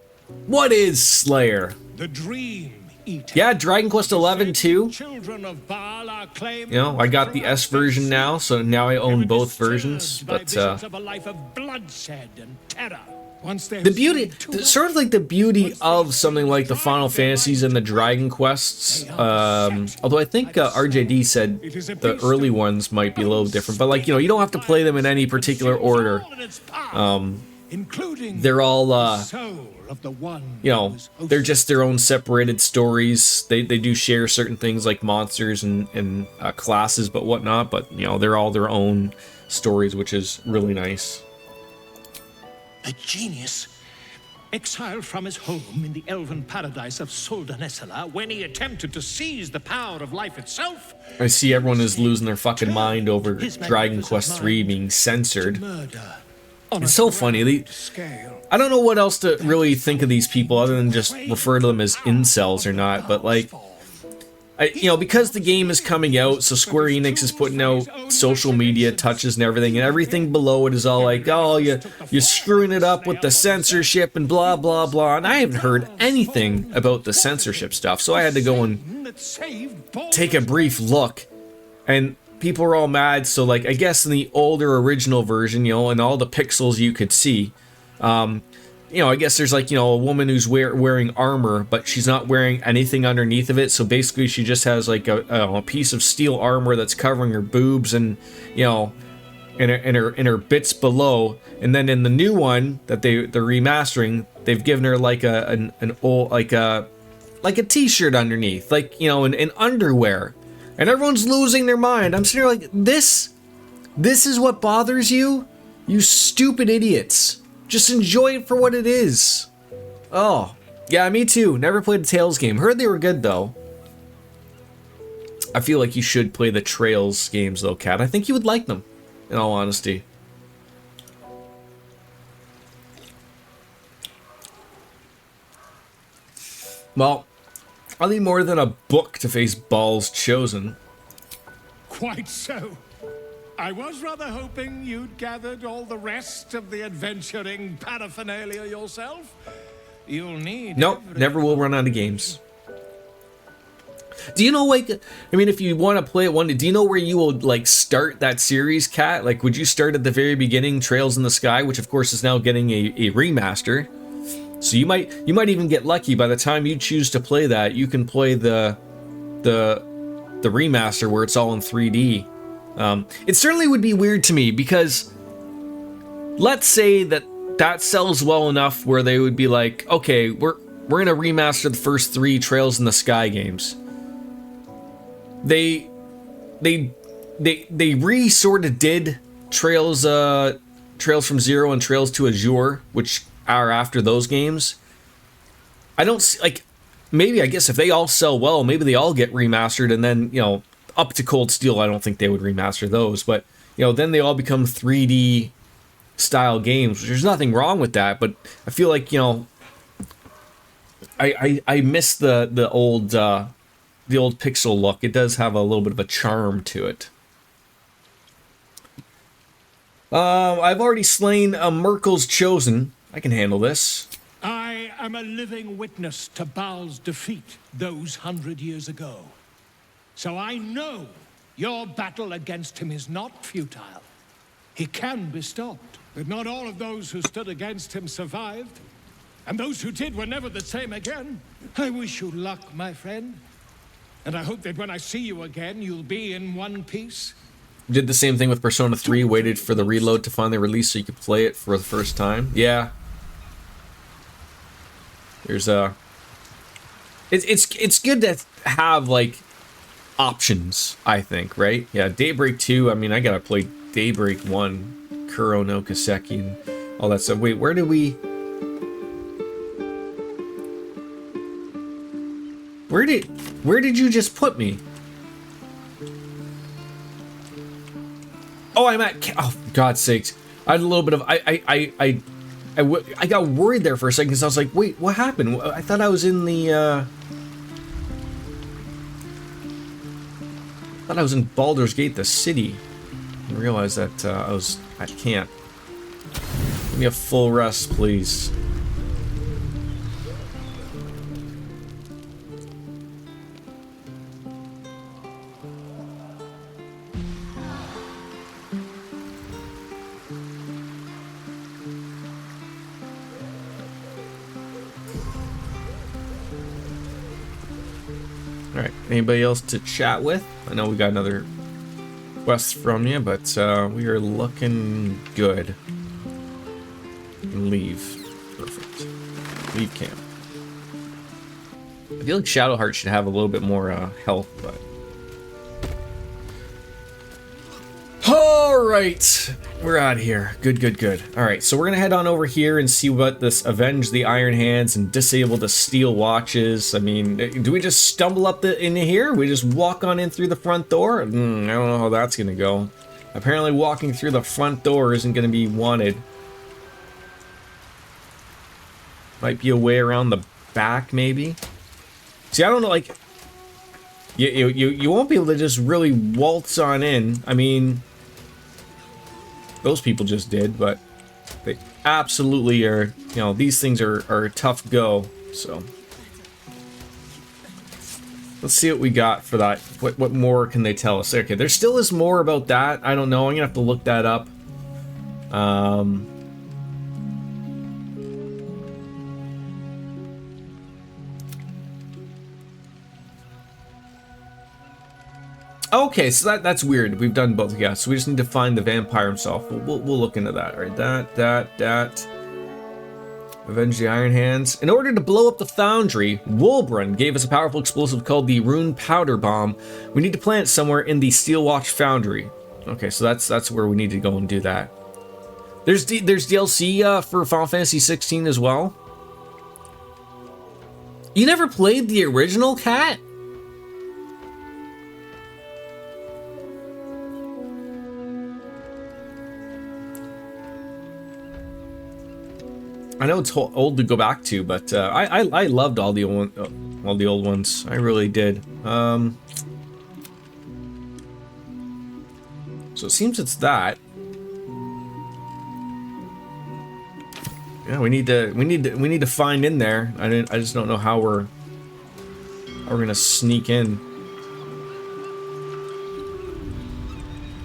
what is Slayer? The dream eat. Yeah, Dragon Quest 11 too. Children of Baal are claimed. You know, I got the S version now, so now I own both versions. By But visions of a life of bloodshed and terror. Once the beauty, sort of like the beauty of something like the Final Fantasies and the Dragon Quests. Although I think RJD said the early ones might be a little different, but like, you know, you don't have to play them in any particular order. They're all, you know, they're just their own separated stories. They do share certain things like monsters and classes, but whatnot. But you know, they're all their own stories, which is really nice. A genius, exiled from his home in the elven paradise of Soldanesala when he attempted to seize the power of life itself. I see everyone is losing their fucking mind over Dragon Quest 3 being censored. It's so funny. I don't know what else to really think of these people other than just refer to them as incels or not, but like, you know, because the game is coming out, so Square Enix is putting out social media touches and everything below it is all like, oh, you're screwing it up with the censorship and blah, blah, blah. And I haven't heard anything about the censorship stuff, so I had to go and take a brief look. And people were all mad, so like, I guess in the older original version, you know, and all the pixels you could see, you know, I guess there's like, you know, a woman who's wearing armor, but she's not wearing anything underneath of it. So basically she just has like a piece of steel armor that's covering her boobs and, you know, and her bits below. And then in the new one that they're remastering, they've given her like an old, like a t-shirt underneath, like, you know, an underwear. And everyone's losing their mind. I'm sitting here like, this is what bothers you? You stupid idiots. Just enjoy it for what it is. Oh, yeah, me too. Never played a Tales game. Heard they were good, though. I feel like you should play the Trails games, though, Kat. I think you would like them, in all honesty. Well, I'll need more than a book to face Balls Chosen. Quite so. I was rather hoping you'd gathered all the rest of the adventuring paraphernalia yourself. You'll need... Nope, never will run out of games. Do you know, like, I mean, if you want to play it do you know where you will, like, start that series, Kat? Like, would you start at the very beginning, Trails in the Sky, which, of course, is now getting a remaster? So you might even get lucky. By the time you choose to play that, you can play the remaster where it's all in 3D. It certainly would be weird to me because let's say that sells well enough where they would be like, okay, we're gonna remaster the first 3 Trails in the Sky games. They sort of did Trails from Zero and Trails to Azure, which are after those games. I don't see, like, maybe, I guess if they all sell well, maybe they all get remastered, and then, you know, up to Cold Steel, I don't think they would remaster those, but, you know, then they all become 3D style games, which there's nothing wrong with that, but I feel like, you know, I miss the old pixel look. It does have a little bit of a charm to it. I've already slain Merkel's Chosen. I can handle this. I am a living witness to Baal's defeat those 100 years ago. So I know your battle against him is not futile. He can be stopped, but not all of those who stood against him survived. And those who did were never the same again. I wish you luck, my friend. And I hope that when I see you again, you'll be in one piece. Did the same thing with Persona 3, waited for the reload to finally release so you could play it for the first time. Yeah. There's it's good to have, like, options, I think, right? Yeah, Daybreak 2, I mean, I gotta play Daybreak 1, Kuro no Kaseki, and all that stuff. Wait, where did you just put me? Oh, I'm at... Oh, for God's sakes. I had a little bit of... I got worried there for a second because I was like, wait, what happened? I thought I was in the... I thought I was in Baldur's Gate, the city. I realized that I can't. Give me a full rest, please. Alright, anybody else to chat with? I know we got another quest from you, but we are looking good. And leave. Perfect. Leave camp. I feel like Shadowheart should have a little bit more health, but... Alright, we're out of here. Good, good, good. Alright, so we're gonna head on over here and see what this Avenge the Iron Hands and Disable the Steel Watches. I mean, do we just stumble up in here? We just walk on in through the front door? I don't know how that's gonna go. Apparently walking through the front door isn't gonna be wanted. Might be a way around the back, maybe? See, I don't know, like... You won't be able to just really waltz on in. I mean... Those people just did, but they absolutely are, you know, these things are a tough go, so. Let's see what we got for that. What more can they tell us? Okay, there still is more about that. I don't know, I'm gonna have to look that up. Okay, so that's weird. We've done both, yeah. So we just need to find the vampire himself. We'll look into that. All right, that. Avenge the Iron Hands. In order to blow up the foundry, Wulbrun gave us a powerful explosive called the Rune Powder Bomb. We need to plant it somewhere in the Steelwatch Foundry. Okay, so that's where we need to go and do that. There's DLC for Final Fantasy 16 as well. You never played the original, Cat? I know it's old to go back to, but I loved all the old ones. I really did. So it seems it's that. Yeah, we need to find in there. I just don't know how we're gonna sneak in.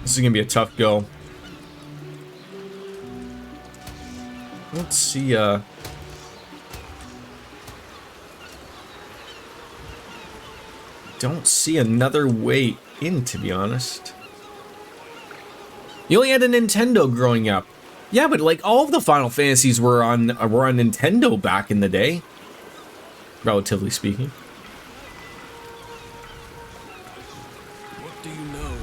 This is gonna be a tough go. Let's see, don't see another way in, to be honest. You only had a Nintendo growing up. Yeah, but like all of the Final Fantasies were on Nintendo back in the day, relatively speaking. What do you know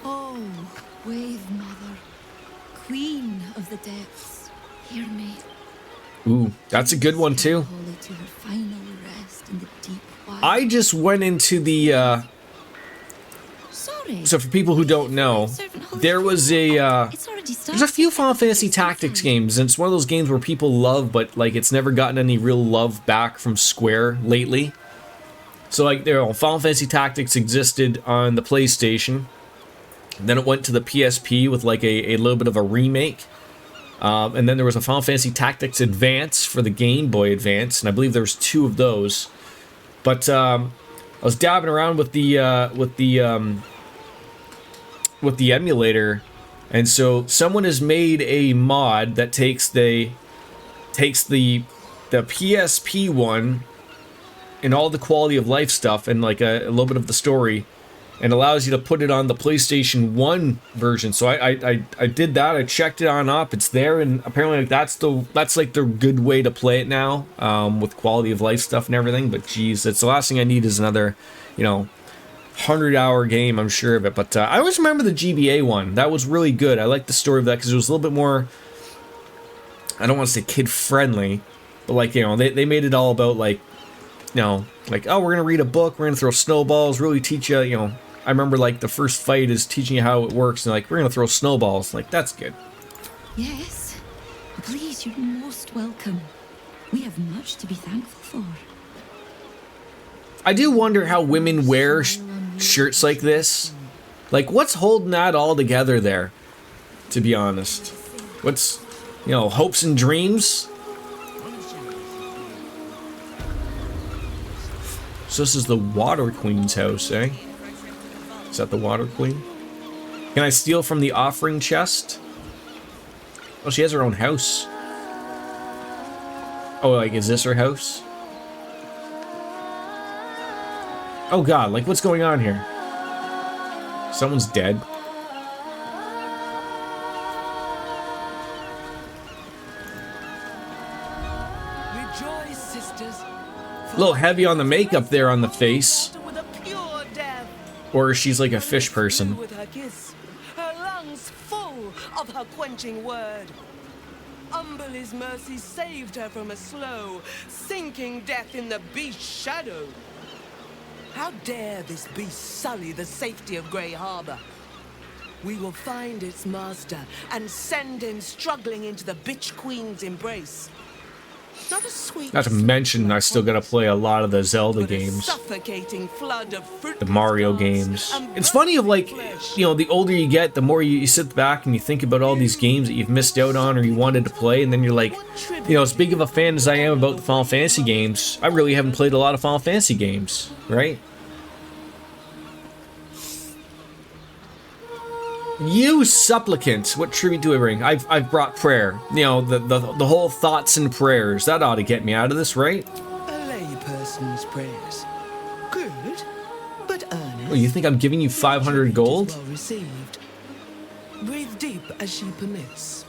of Oh, Wave Mother, Queen of the Depths, hear me. Ooh, that's a good one too. Holy to her final rest in the deep wild. I just went into the Sorry. so for people who don't know, there was a It's already there's started. a few Final Fantasy Tactics games, and it's one of those games where people love, but like it's never gotten any real love back from Square lately. So like, Final Fantasy Tactics existed on the PlayStation, and then it went to the PSP with like a little bit of a remake, and then there was a Final Fantasy Tactics Advance for the Game Boy Advance, and I believe there was 2 of those. But I was dabbing around with the emulator, and so someone has made a mod that takes the PSP one and all the quality of life stuff and like a little bit of the story, and allows you to put it on the PlayStation 1 version. So I did that. I checked it on up. It's there, and apparently like that's like the good way to play it now, with quality of life stuff and everything. But geez, it's the last thing I need is another, 100-hour game. I'm sure of it. But I always remember the GBA one. That was really good. I liked the story of that because it was a little bit more, I don't want to say kid friendly, but like, they made it all about like, like, oh, we're gonna read a book, we're gonna throw snowballs, really teach you, I remember like the first fight is teaching you how it works, and like, we're gonna throw snowballs. Like, that's good. Yes. Please, you're most welcome. We have much to be thankful for. I do wonder how women wear shirts like this. Like, what's holding that all together there, to be honest? What's, hopes and dreams? So this is the Water Queen's house, eh? Is that the Water Queen? Can I steal from the offering chest? Oh, she has her own house. Oh, like, is this her house? Oh god, like what's going on here? Someone's dead. Rejoice, sisters. A little heavy on the makeup there on the face. With a pure death. Or she's like a fish person. With her kiss, her lungs full of her quenching word. Umberly's mercy saved her from a slow, sinking death in the beast's shadow. How dare this beast sully the safety of Grey Harbor? We will find its master and send him struggling into the bitch queen's embrace. Not a sweet. Not to mention, I still gotta play a lot of the Zelda games, Suffocating flood of the Mario games. It's funny of like, you know, the older you get, the more you sit back and you think about all these games that you've missed out on or you wanted to play, and then you're like, you know, as big of a fan as I am about the Final Fantasy games, I really haven't played a lot of Final Fantasy games, right? You supplicant, what tribute do I bring? I've brought prayer. You know, the whole thoughts and prayers. That ought to get me out of this, right? A layperson's prayers. Good, but earnest. Oh, you think I'm giving you 500 gold? Well received. Breathe deep as she permits.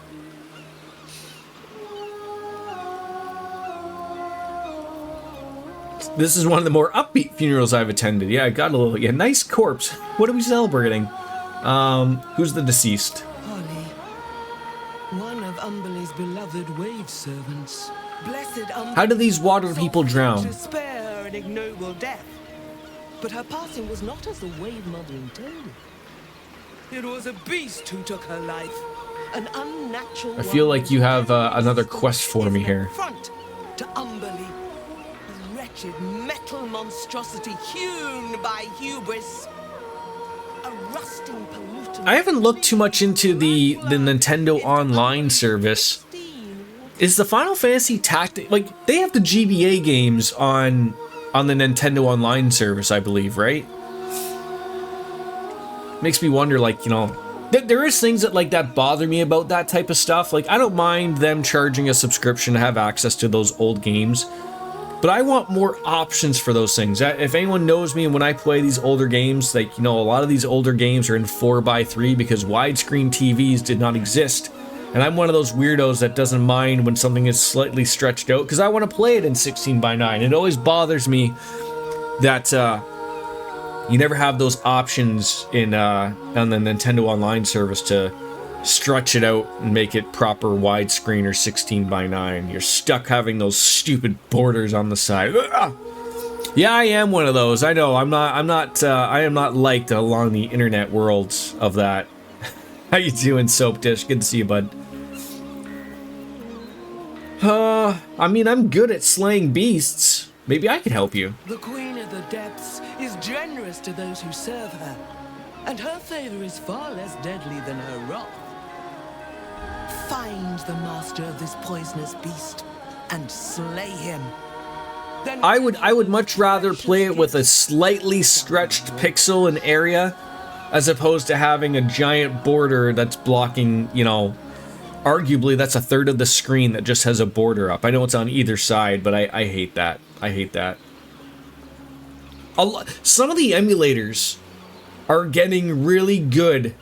This is one of the more upbeat funerals I've attended. Yeah, I got a little... Yeah, nice corpse. What are we celebrating? Who's the deceased? Holly, one of Umberly's beloved wave servants. Blessed Umberly. How do these water people drown? To spare her an ignoble death. But her passing was not as the wave mother intended. It was a beast who took her life. An unnatural. I feel like you have another quest for me here. Front to Umberly. A wretched metal monstrosity hewn by hubris. A rusting pollutant. I haven't looked too much into the Nintendo Online service. Is the Final Fantasy Tactic, like, they have the GBA games on the Nintendo Online service, I believe, right? Makes me wonder, like, you know, there is things that, like, that bother me about that type of stuff. Like, I don't mind them charging a subscription to have access to those old games, but I want more options for those things. If anyone knows me and when I play these older games, like, you know, a lot of these older games are in 4:3 because widescreen TVs did not exist. And I'm one of those weirdos that doesn't mind when something is slightly stretched out because I want to play it in 16:9. It always bothers me that you never have those options in on the Nintendo Online service to stretch it out and make it proper widescreen or 16:9. You're stuck having those stupid borders on the side. Ugh! Yeah, I am one of those. I know. I am not liked along the internet worlds of that. How you doing, Soap Dish? Good to see you, bud. I mean, I'm good at slaying beasts. Maybe I could help you. The Queen of the Depths is generous to those who serve her, and her favor is far less deadly than her wrath. Find the master of this poisonous beast and slay him. Then I would much rather play it with a slightly stretched pixel and area as opposed to having a giant border that's blocking, you know, arguably that's a third of the screen that just has a border up. I know it's on either side, but I hate that. I hate that. Some of the emulators are getting really good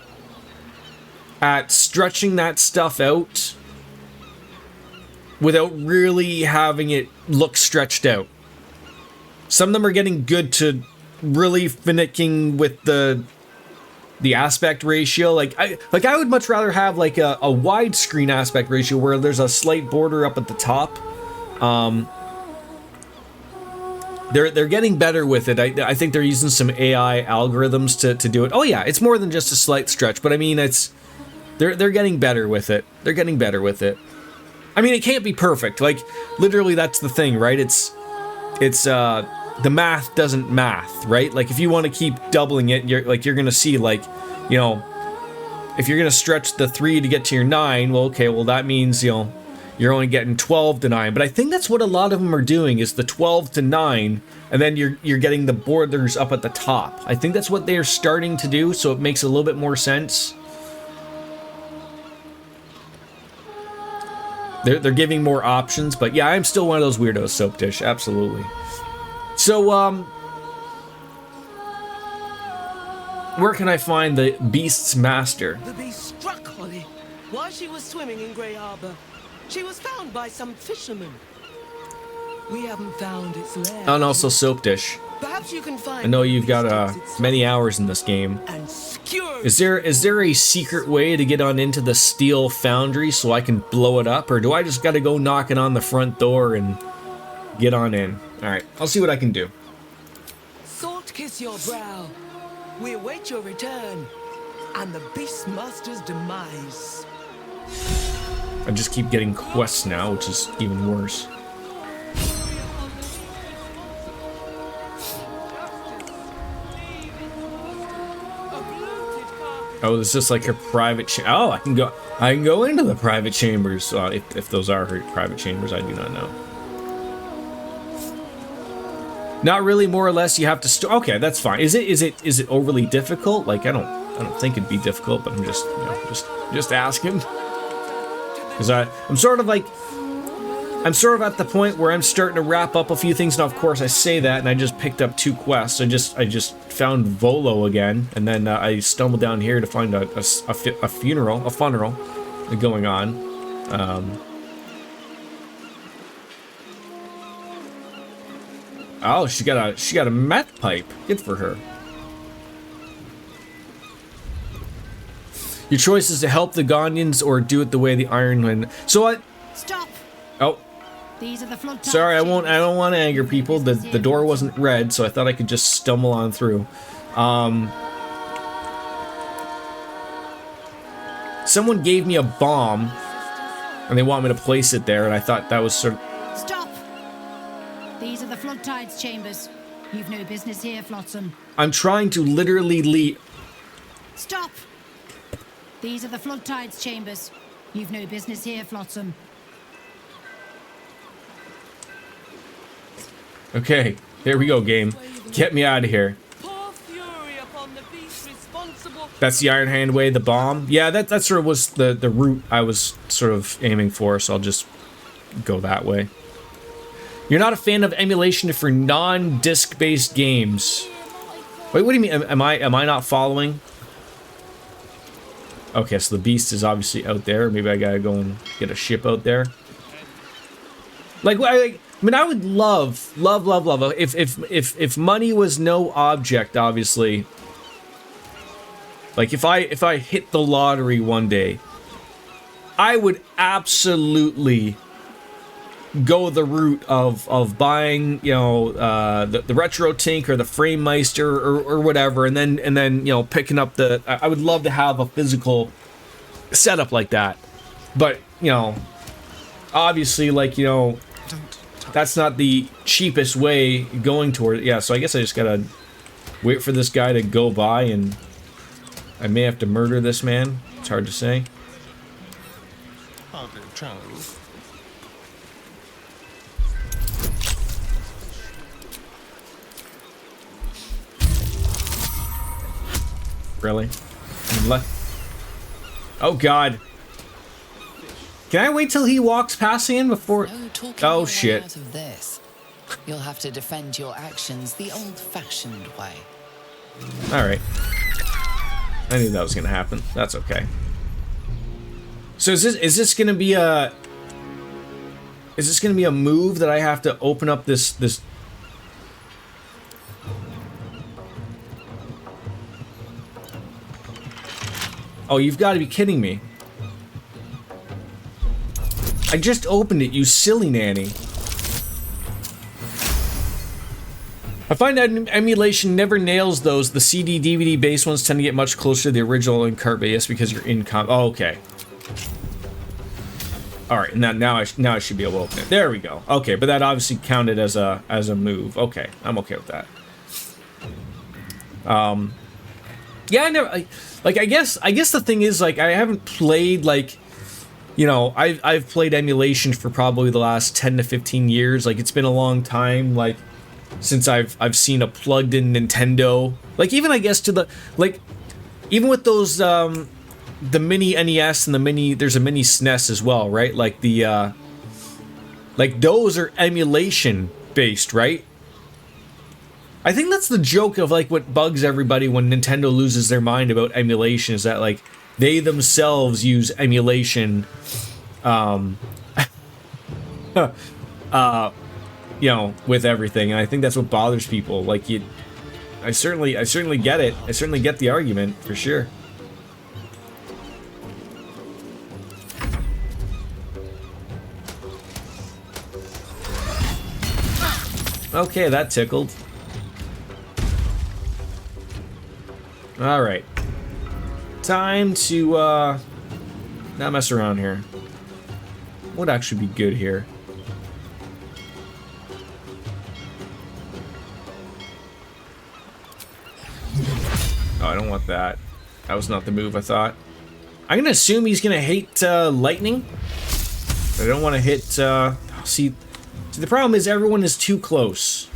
at stretching that stuff out without really having it look stretched out. Some of them are getting good to really finicking with the aspect ratio. Like I would much rather have like a widescreen aspect ratio where there's a slight border up at the top. They're getting better with it. I think they're using some AI algorithms to do it. Oh yeah, it's more than just a slight stretch, but I mean they're getting better with it. They're getting better with it. I mean, it can't be perfect. Like literally that's the thing, right? It's the math doesn't math, right? Like if you want to keep doubling it, you're going to see like, you know, if you're going to stretch the 3 to get to your 9, well, okay, well that means, you know, you're only getting 12 to 9. But I think that's what a lot of them are doing is the 12 to 9, and then you're getting the borders up at the top. I think that's what they're starting to do, so it makes a little bit more sense. They're giving more options, but yeah, I'm still one of those weirdos, Soap Dish, absolutely. So, where can I find the beast's master? The beast struck Holly while she was swimming in Grey Harbor. She was found by some fishermen. We haven't found its lair. And also soap dish. Perhaps you can find. I know you've got many hours in this game. And skewer. Is there a secret way to get on into the steel foundry so I can blow it up, or do I just got to go knocking on the front door and get on in? All right, I'll see what I can do. Salt kiss your brow. We await your return and the Beastmaster's demise. I just keep getting quests now, which is even worse. Oh, this is like her private oh, I can go into the private chambers. If those are her private chambers, I do not know. Not really, more or less. You have to okay, that's fine. Is it overly difficult? Like I don't think it'd be difficult, but I'm just just asking. Because I'm sort of at the point where I'm starting to wrap up a few things. Now, of course, I say that, and I just picked up 2 quests. I just found Volo again, and then I stumbled down here to find a funeral going on. Oh, she got a meth pipe. Good for her. Your choice is to help the Ghanaians or do it the way the Iron Man. So what? Stop. Oh. These are the flood tides. Sorry, I don't want to anger people. The door wasn't red, so I thought I could just stumble on through. Someone gave me a bomb, and they want me to place it there, and I thought that was sort of... Stop! These are the flood tides chambers. You've no business here, Flotsam. I'm trying to literally leave... Stop! These are the flood tides chambers. You've no business here, Flotsam. Okay, here we go, game. Get me out of here. That's the Iron Hand way, the bomb. Yeah, that sort of was the route I was sort of aiming for, so I'll just go that way. You're not a fan of emulation for non-disc based games. Wait, what do you mean? Am I not following? Okay, so the beast is obviously out there. Maybe I gotta go and get a ship out there. Like, I mean, I would love if money was no object, obviously. Like, if I hit the lottery one day, I would absolutely go the route of buying, you know, the Retro Tink or the Frame Meister or whatever, and then you know, picking up the... I would love to have a physical setup like that. But, you know, obviously, like, you know, that's not the cheapest way going toward it. Yeah, so I guess I just gotta wait for this guy to go by, and I may have to murder this man. It's hard to say. Really? Oh God! Can I wait till he walks past in before? Oh shit! Out of this. You'll have to defend your actions the old-fashioned way. All right. I knew that was gonna happen. That's okay. So is this gonna be a move that I have to open up this? Oh, you've got to be kidding me. I just opened it, you silly nanny. I find that emulation never nails those. The CD, DVD based ones tend to get much closer to the original in cart base because you're in oh, okay. All right, now I should be able to open it. There we go. Okay, but that obviously counted as a move. Okay, I'm okay with that. Yeah, I guess the thing is, like, I haven't played, like, you know, I've played emulation for probably the last 10 to 15 years. Like, it's been a long time, like, since I've seen a plugged in Nintendo. Like, even I guess to the, like, even with those the mini NES and there's a mini SNES as well, right? Like like those are emulation based, right? I think that's the joke of like what bugs everybody when Nintendo loses their mind about emulation is that like they themselves use emulation, you know, with everything, and I think that's what bothers people. Like I certainly get it. I certainly get the argument for sure. Okay, that tickled. All right, time to not mess around here. What would actually be good here? Oh, I don't want that. That was not the move I thought. I'm gonna assume he's gonna hate lightning. I don't want to hit. See, the problem is everyone is too close.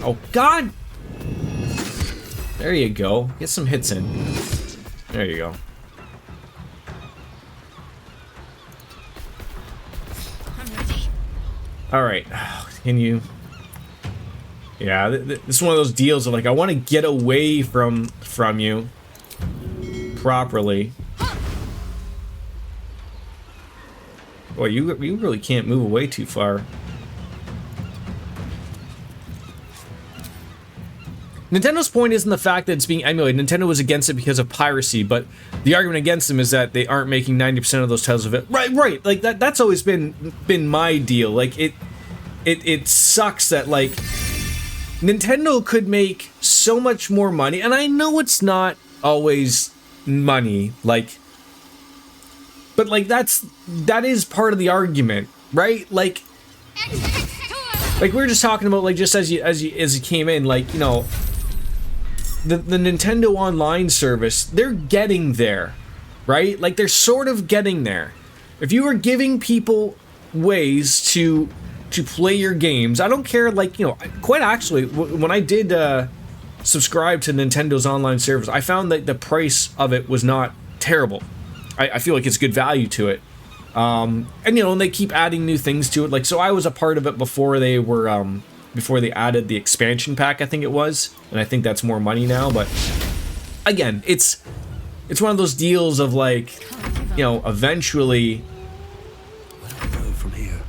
Oh God! There you go. Get some hits in. There you go. I'm ready. All right. Can you? Yeah, this is one of those deals of like I want to get away from you properly. Boy, you really can't move away too far. Nintendo's point isn't the fact that it's being emulated. Nintendo was against it because of piracy, but the argument against them is that they aren't making 90% of those titles of it. Right. Like that's always been my deal. Like it sucks that like Nintendo could make so much more money, and I know it's not always money, like, but like that is part of the argument, right? Like we were just talking about, like, just as you came in, like, you know, the Nintendo Online service, they're getting there, right? Like they're sort of getting there. If you were giving people ways to play your games, I don't care, like, you know, quite actually, when I did subscribe to Nintendo's online service, I found that the price of it was not terrible. I feel like it's good value to it. And, you know, and they keep adding new things to it. Like, so I was a part of it before they were, before they added the expansion pack, I think it was. And I think that's more money now. But again, it's one of those deals of like, you know, eventually, Where do I go from here?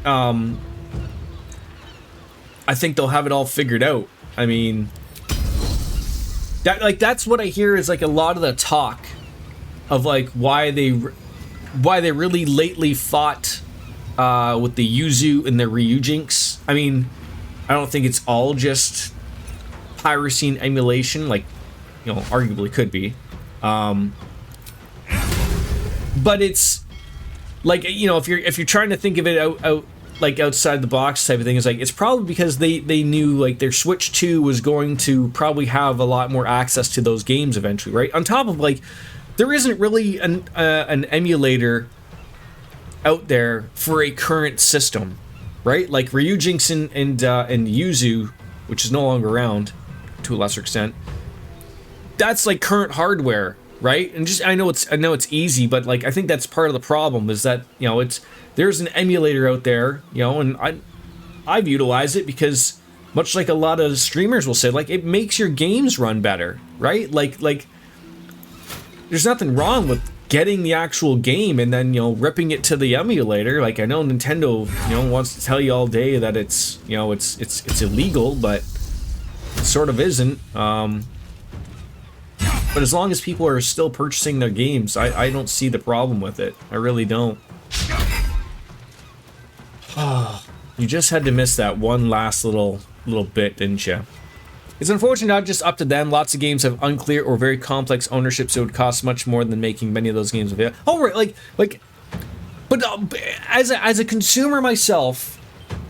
I think they'll have it all figured out. I mean, that's what I hear is like a lot of the talk of like why they really lately fought with the Yuzu and the Ryujinks. I mean, I don't think it's all just piracy and emulation, like, you know, arguably could be. But it's like, you know, if you're trying to think of it out like outside the box type of thing, is like it's probably because they knew like their Switch 2 was going to probably have a lot more access to those games eventually, right? On top of like there isn't really an emulator out there for a current system, right? Like Ryujinks and Yuzu, which is no longer around to a lesser extent. That's like current hardware, right? And just I know it's easy, but like I think that's part of the problem is that, you know, there's an emulator out there, you know, and I've utilized it because much like a lot of streamers will say, like it makes your games run better, right? Like there's nothing wrong with getting the actual game and then, you know, ripping it to the emulator. Like I know Nintendo, you know, wants to tell you all day that it's, you know, it's illegal, but it sort of isn't. But as long as people are still purchasing their games, I don't see the problem with it. I really don't. You just had to miss that one last little bit, didn't you? It's unfortunately not just up to them. Lots of games have unclear or very complex ownership, so it would cost much more than making many of those games available. Oh, right, but as a consumer myself,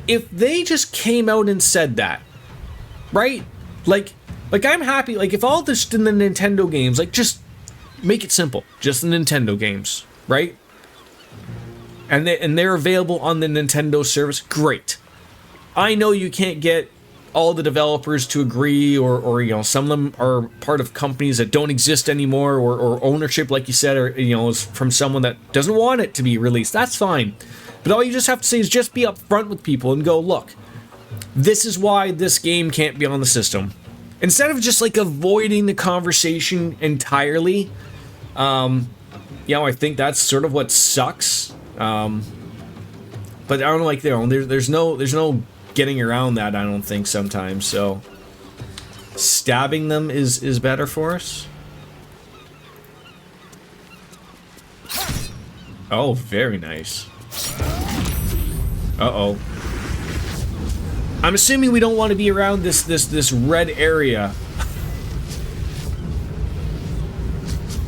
if they just came out and said that, right? Like I'm happy. Like if all this in the Nintendo games, like just make it simple, just the Nintendo games, right? And they're available on the Nintendo service. Great. I know you can't get all the developers to agree, or you know, some of them are part of companies that don't exist anymore, or ownership, like you said, or you know, is from someone that doesn't want it to be released. That's fine. But all you just have to say is just be upfront with people and go, look, this is why this game can't be on the system. Instead of just like avoiding the conversation entirely, I think that's sort of what sucks. But I don't know, like, there's no getting around that, I don't think, sometimes. So stabbing them is better for us. Oh, very nice. Uh-oh. I'm assuming we don't want to be around this red area.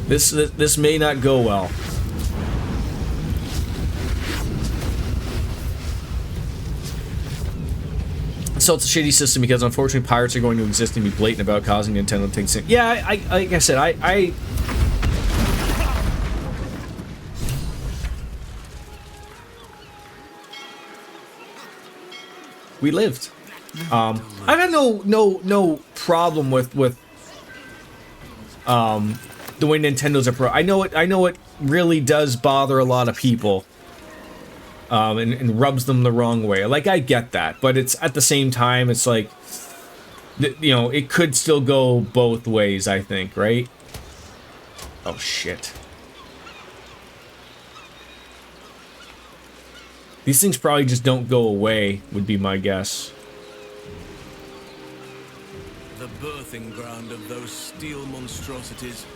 This may not go well. So it's a shitty system because unfortunately pirates are going to exist and be blatant about causing Nintendo to take sin. Yeah, I like I said, I we lived. I've had no problem with the way Nintendo's approach. I know it really does bother a lot of people. And rubs them the wrong way. Like, I get that, but it's at the same time, it's like, it could still go both ways, I think, right? Oh, shit. These things probably just don't go away, would be my guess. The birthing ground of those steel monstrosities.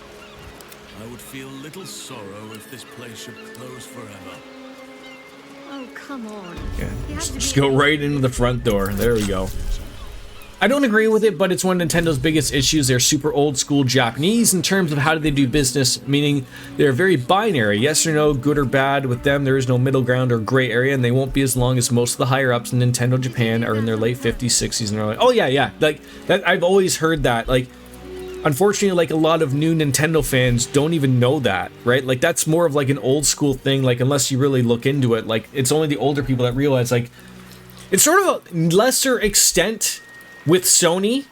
I would feel little sorrow if this place should close forever. Oh, come on. Yeah, just go right into the front door. There we go. I don't agree with it, but it's one of Nintendo's biggest issues. They're super old school Japanese in terms of how do they do business, meaning they're very binary, yes or no, good or bad. With them, there is no middle ground or gray area, and they won't be as long as most of the higher ups in Nintendo Japan are in their late 50s, 60s, and they're like, oh yeah, like that. I've always heard that. Like, unfortunately, like, a lot of new Nintendo fans don't even know that, right? Like, that's more of like an old school thing. Like, unless you really look into it, like, it's only the older people that realize, like, it's sort of a lesser extent with Sony.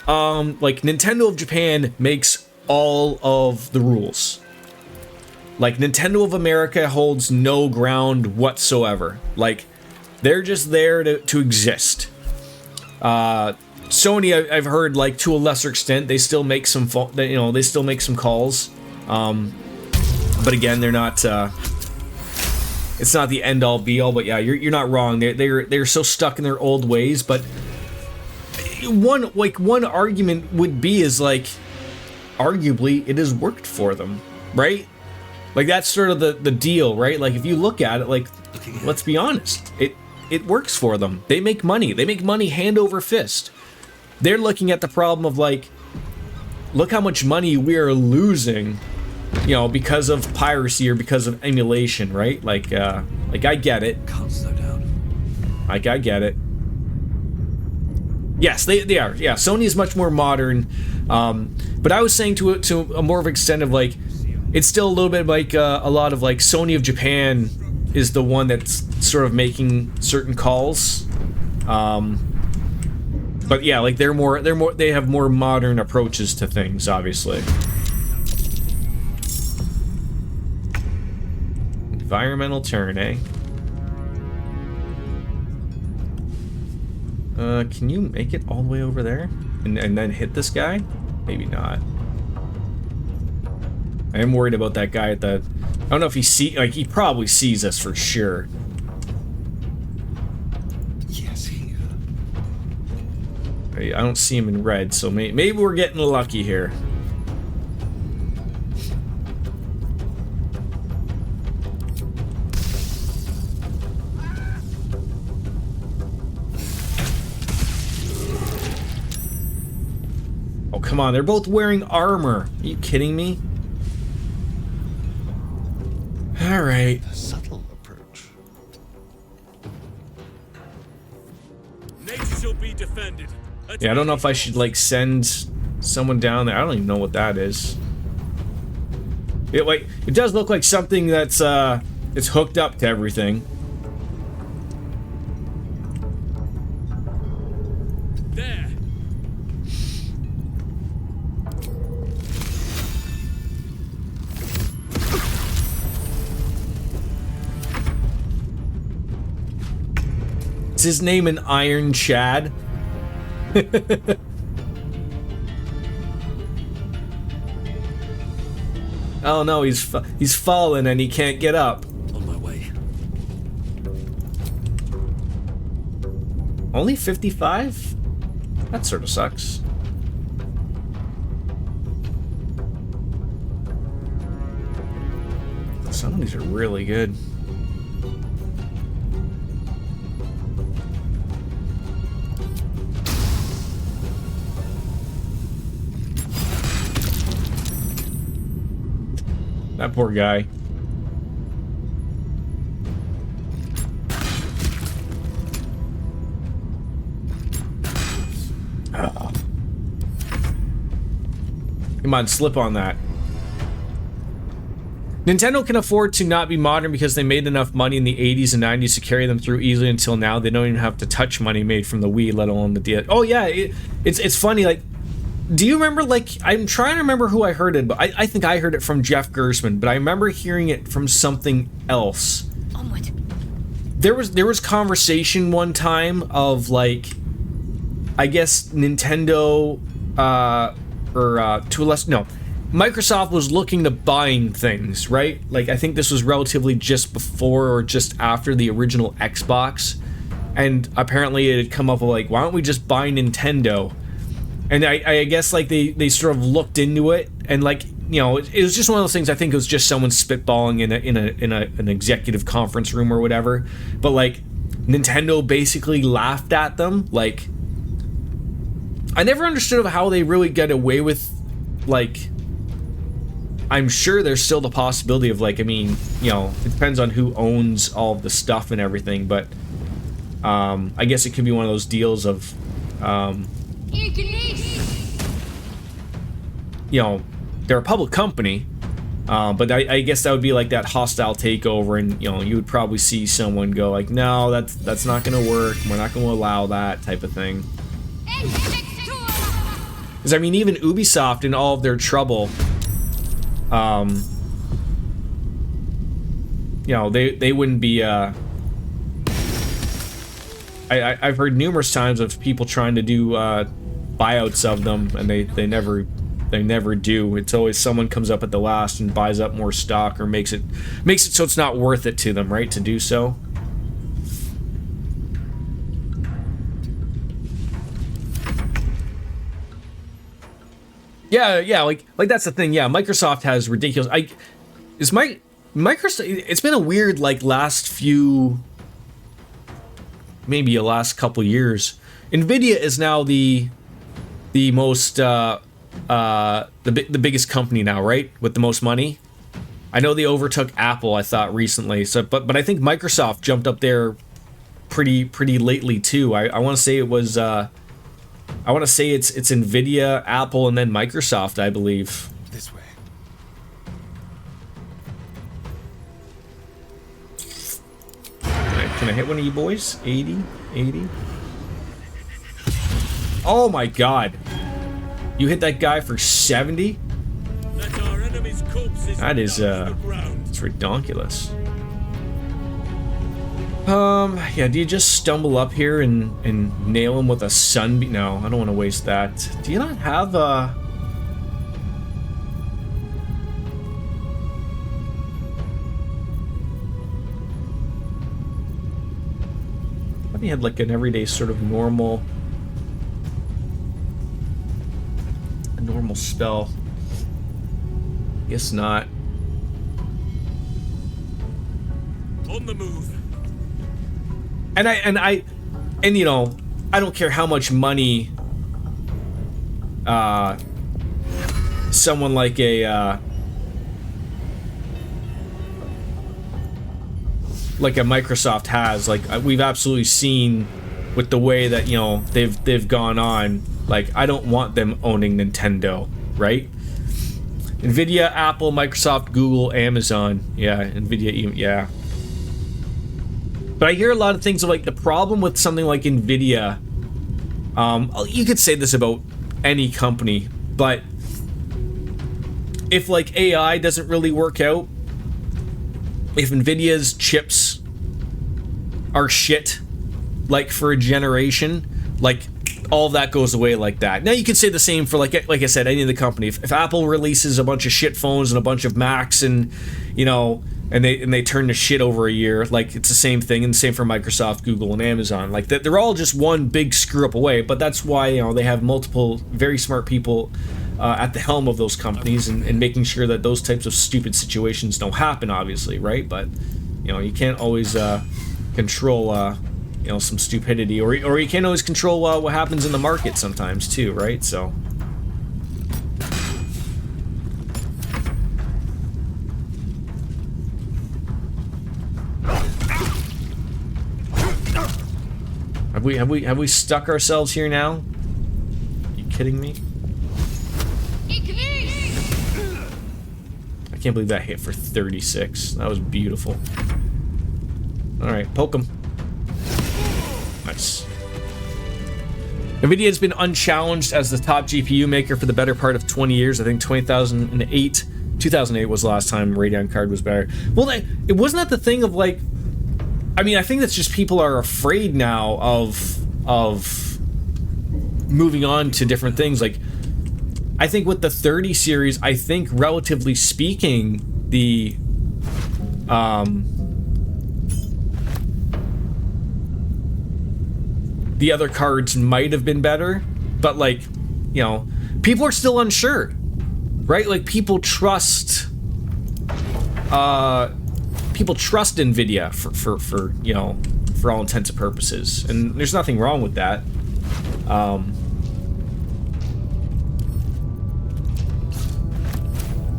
Like, Nintendo of Japan makes all of the rules. Like, Nintendo of America holds no ground whatsoever. Like, they're just there to exist. Sony, I've heard, like, to a lesser extent, they still make some, they still make some calls. But again, they're not, it's not the end all be all. But yeah, you're not wrong. They're so stuck in their old ways. But one argument would be is, like, arguably it has worked for them, right? Like, that's sort of the deal, right? Like, if you look at it, like, let's be honest, it works for them. They make money. They make money hand over fist. They're looking at the problem of, like, look how much money we are losing, because of piracy or because of emulation, right? Like I get it. Can't slow down. Like, I get it. Yes, they are. Yeah, Sony is much more modern. But I was saying to a more of an extent of, like, it's still a little bit like a lot of, like, Sony of Japan is the one that's sort of making certain calls. But yeah, like, they have more modern approaches to things, obviously. Environmental turn, eh? Can you make it all the way over there? And then hit this guy? Maybe not. I am worried about that guy at the... I don't know if he probably sees us for sure. Yes, here. I don't see him in red, so maybe we're getting lucky here. Oh, come on, they're both wearing armor. Are you kidding me? Alright. A subtle approach. Nature shall be defended. Yeah, I don't know if I should, like, send someone down there. I don't even know what that is. It does look like something that's it's hooked up to everything. There. What's his name in Iron Chad? Oh no, he's fallen and he can't get up. On my way. Only 55? That sort of sucks. Some of these are really good. That poor guy. Come on, slip on that. Nintendo can afford to not be modern because they made enough money in the 80s and 90s to carry them through easily until now. They don't even have to touch money made from the Wii, let alone the DS. Oh yeah, it's funny, like, do you remember, like, I'm trying to remember who I heard it, but I think I heard it from Jeff Gersman, but I remember hearing it from something else. Onward. There was conversation one time of, like, I guess Nintendo, Microsoft was looking to buying things, right? Like, I think this was relatively just before or just after the original Xbox, and apparently it had come up with, like, why don't we just buy Nintendo? And I guess, like, they sort of looked into it, and, like, you know, it was just one of those things. I think it was just someone spitballing in an executive conference room or whatever. But, like, Nintendo basically laughed at them. Like, I never understood how they really get away with, like, I'm sure there's still the possibility of, like, I mean, you know, it depends on who owns all of the stuff and everything, but I guess it could be one of those deals of, you know, they're a public company, but I guess that would be like that hostile takeover, and, you know, you would probably see someone go like, no, that's not gonna work, we're not gonna allow that type of thing. Because, I mean, even Ubisoft, in all of their trouble, you know, they wouldn't be, I've heard numerous times of people trying to do buyouts of them, and they never do. It's always someone comes up at the last and buys up more stock or makes it so it's not worth it to them, right, to do so. Yeah, like that's the thing. Yeah, Microsoft has ridiculous. Microsoft. It's been a weird, like, last few, maybe a last couple years. Nvidia is now the most the biggest company now, right? With the most money. I know they overtook Apple, I thought, recently. So, but I think Microsoft jumped up there pretty lately too. I want to say it was. I want to say it's Nvidia, Apple, and then Microsoft, I believe. This way. Can I hit one of you boys? 80? 80? Oh my god. You hit that guy for 70? That is, it's redonkulous. Yeah, do you just stumble up here and nail him with a sunbeam? No, I don't want to waste that. Do you not have, I thought he had, like, an everyday sort of normal spell. Guess not. On the move. And you know, I don't care how much money someone like a Microsoft has. Like, we've absolutely seen with the way that, you know, they've gone on. Like, I don't want them owning Nintendo, right? Nvidia, Apple, Microsoft, Google, Amazon. Yeah, Nvidia, yeah. But I hear a lot of things of, like, the problem with something like Nvidia, you could say this about any company, but if, like, AI doesn't really work out, if Nvidia's chips are shit, like for a generation, like all of that goes away like that. Now you could say the same for like I said, any of the company. If Apple releases a bunch of shit phones and a bunch of Macs and you know, and they turn to shit over a year, like it's the same thing, and the same for Microsoft, Google, and Amazon. Like that, they're all just one big screw up away. But that's why, you know, they have multiple very smart people at the helm of those companies and making sure that those types of stupid situations don't happen, obviously, right? But you know, you can't always control you know, some stupidity, or you can't always control what happens in the market sometimes too, right? So have we stuck ourselves here now? Are you kidding me? I can't believe that hit for 36. That was beautiful. Alright, poke him. Nice. NVIDIA has been unchallenged as the top GPU maker for the better part of 20 years. I think 2008 was the last time Radeon card was better. Well, it wasn't that the thing of like, I mean, I think that's just people are afraid now of moving on to different things. Like, I think with the 30 series, I think relatively speaking, the other cards might have been better, but like, you know, people are still unsure, right? Like people trust NVIDIA for you know, for all intents and purposes, and there's nothing wrong with that.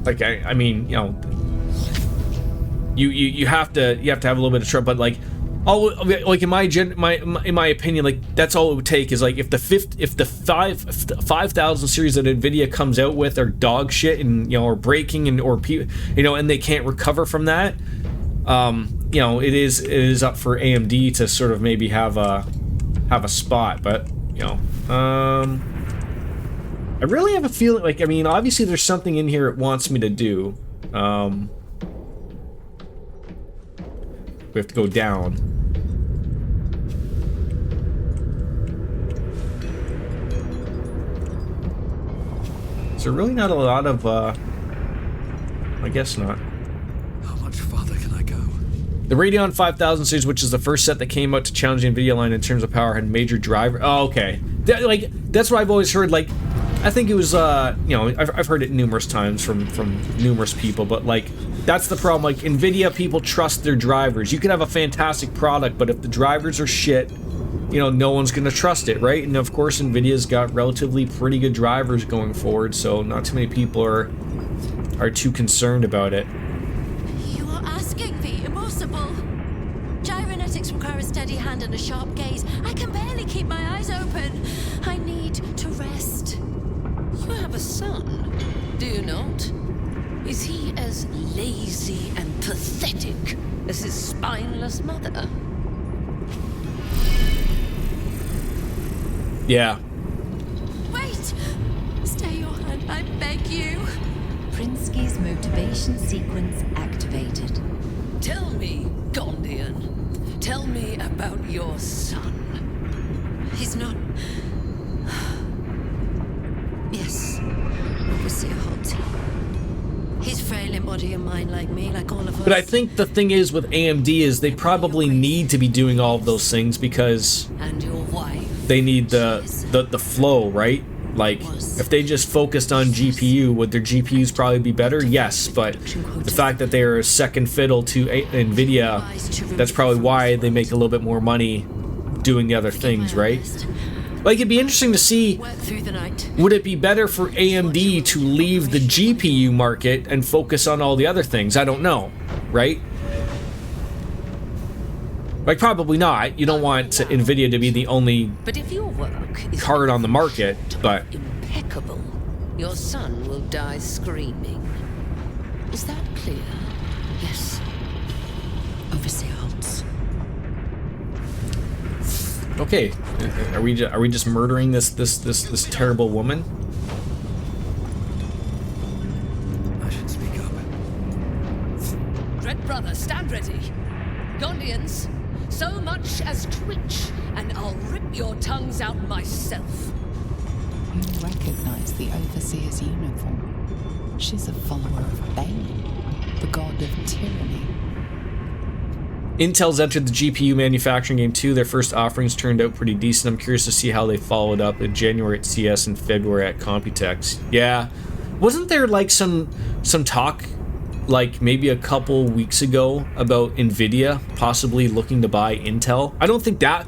Like I mean, you know, you have to have a little bit of trust, but like, like in my opinion, like that's all it would take is like if the 5000 series that NVIDIA comes out with are dog shit and, you know, or breaking and or you know, and they can't recover from that, you know, it is up for AMD to sort of maybe have a spot, but you know, I really have a feeling like, I mean, obviously there's something in here it wants me to do. We have to go down. Is there really not a lot of, I guess not. How much farther can I go? The Radeon 5000 series, which is the first set that came out to challenge the NVIDIA line in terms of power, had major driver. Oh, okay. Like, that's what I've always heard. Like, I think it was, you know, I've heard it numerous times from numerous people, but like, that's the problem. Like, NVIDIA people trust their drivers. You can have a fantastic product, but if the drivers are shit, you know, no one's gonna trust it, right? And of course, NVIDIA's got relatively pretty good drivers going forward, so not too many people are too concerned about it. You are asking the impossible. Gyromatics require a steady hand and a sharp gaze. I can barely keep my eyes open. I need to rest. You have a son, do you not? Is he as lazy and pathetic as his spineless mother? Yeah. Wait! Stay your hand, I beg you. Prinsky's motivation sequence activated. Tell me, Gondian. Tell me about your son. He's not... Yes, Overseer Holt. He's frail in body and mind like me, like all of us. But I think the thing is with AMD is they probably need to be doing all of those things because and your wife. They need the flow, right? Like, if they just focused on GPU, would their GPUs probably be better? Yes, but the fact that they are a second fiddle to NVIDIA, that's probably why they make a little bit more money doing the other things, right? Like, it'd be interesting to see, would it be better for AMD to leave the GPU market and focus on all the other things? I don't know, right? Like, probably not. You don't want NVIDIA to be the only But if your work is card on the market, but... impeccable, your son will die screaming. Is that clear? Yes. Overseer Holtz. Okay, are we just murdering this terrible woman? I should speak up. Dread brother, stand ready. Gondians, So much as twitch, and I'll rip your tongues out myself. You recognize the Overseer's uniform. She's a follower of Bane, the god of tyranny. Intel's entered the GPU manufacturing game too. Their first offerings turned out pretty decent. I'm curious to see how they followed up in January at CS and February at Computex. Yeah. Wasn't there like some talk like maybe a couple weeks ago about Nvidia possibly looking to buy Intel? I don't think that,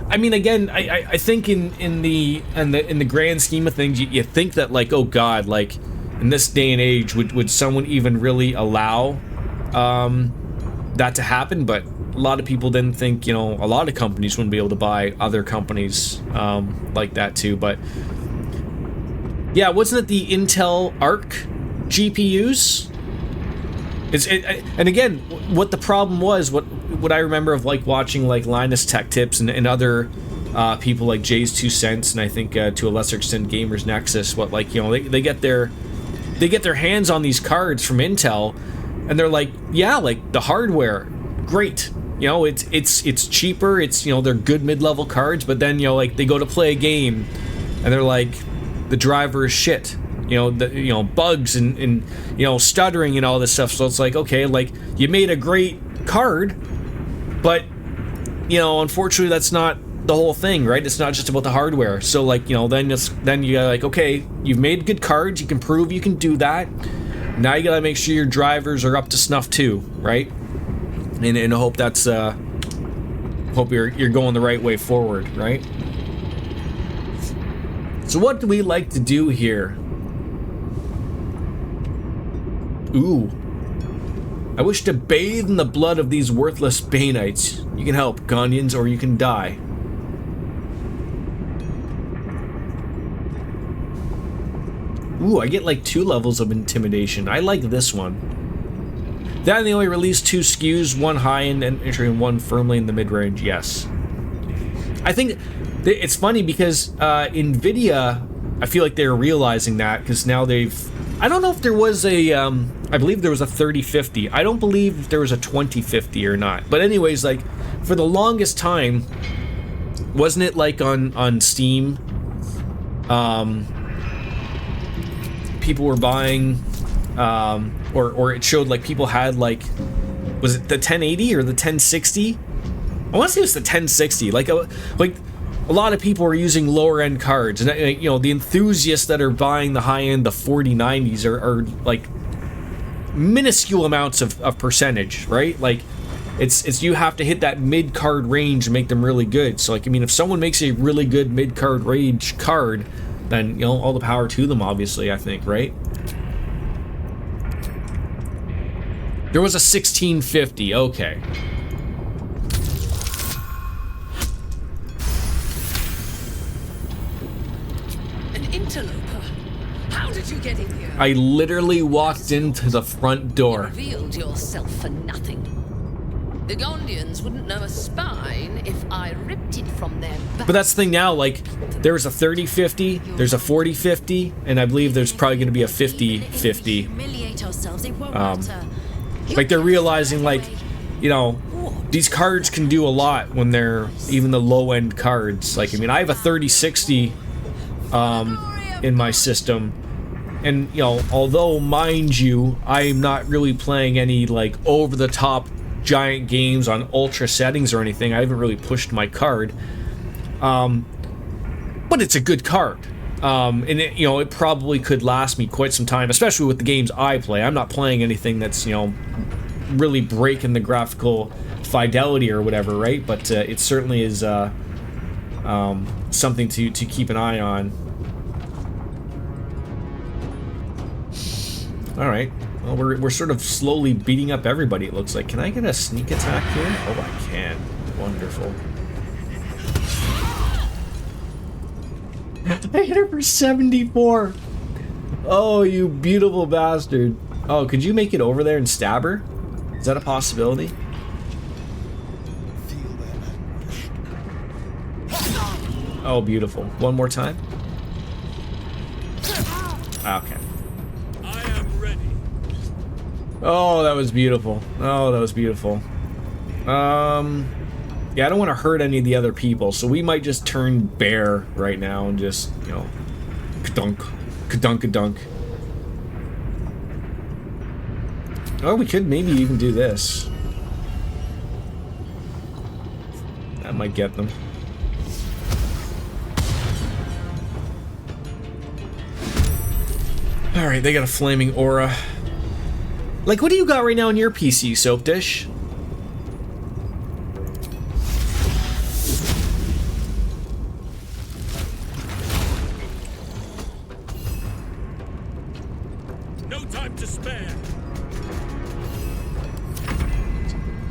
I mean, again, I think in the grand scheme of things, you think that like, oh god, like in this day and age would someone even really allow that to happen? But a lot of people didn't think, you know, a lot of companies wouldn't be able to buy other companies like that too. But yeah, wasn't it the Intel Arc GPUs? And again, what the problem was, what I remember of like watching like Linus Tech Tips and other people like Jay's 2 Cents, and I think to a lesser extent Gamers Nexus, what like, you know, they get their hands on these cards from Intel, and they're like, yeah, like the hardware, great, you know, it's cheaper, it's, you know, they're good mid-level cards, but then, you know, like they go to play a game and they're like, the driver is shit, you know, bugs and you know, stuttering and all this stuff. So it's like, okay, like you made a great card, but you know, unfortunately that's not the whole thing, right? It's not just about the hardware. So like, you know, then you gotta like, okay, you've made good cards, you can prove you can do that. Now you gotta make sure your drivers are up to snuff too, right? And I hope that's hope you're going the right way forward, right? So what do we like to do here? Ooh. I wish to bathe in the blood of these worthless Baneites. You can help, Gondians, or you can die. Ooh, I get like 2 levels of intimidation. I like this one. Then they only released 2 SKUs, one high end entry and one firmly in the mid-range. Yes. I think it's funny because Nvidia, I feel like they're realizing that, because now they've, I don't know if there was a I believe there was a 3050. I don't believe there was a 2050 or not. But anyways, like for the longest time, wasn't it like on Steam, people were buying or it showed like people had like, was it the 1080 or the 1060? I want to say it was the 1060. Like a lot of people are using lower end cards, and you know, the enthusiasts that are buying the high end, the 4090s are like minuscule amounts of percentage, right? Like it's you have to hit that mid card range to make them really good. So like, I mean, if someone makes a really good mid card range card, then, you know, all the power to them, obviously, I think, right? There was a 1650, okay. Interloper. How did you get in here? I literally walked into the front door. Revealed yourself for nothing. The Gondians wouldn't know a spine if I ripped it from their back. But that's the thing now, like, there's a 3050, there's a 4050, and I believe there's probably going to be a 5050. Like, they're realizing, like, you know, these cards can do a lot when they're even the low-end cards. Like, I mean, I have a 3060 in my system, and, you know, although, mind you, I'm not really playing any, like, over-the-top giant games on ultra settings or anything. I haven't really pushed my card, but it's a good card, and it, you know, it probably could last me quite some time, especially with the games I play. I'm not playing anything that's, you know, really breaking the graphical fidelity or whatever, right? But it certainly is something to keep an eye on. All right. Well, we're sort of slowly beating up everybody, it looks like. Can I get a sneak attack here? Oh, I can. Wonderful. I hit her for 74. Oh, you beautiful bastard. Oh, could you make it over there and stab her? Is that a possibility? Oh, beautiful. One more time. Okay. Oh, that was beautiful. Oh, that was beautiful. Yeah, I don't want to hurt any of the other people, so we might just turn bear right now and just, you know, kadunk, kadunk, kadunk. Or we could maybe even do this. That might get them. Alright, they got a flaming aura. Like, what do you got right now on your PC, Soap Dish? No time to spare.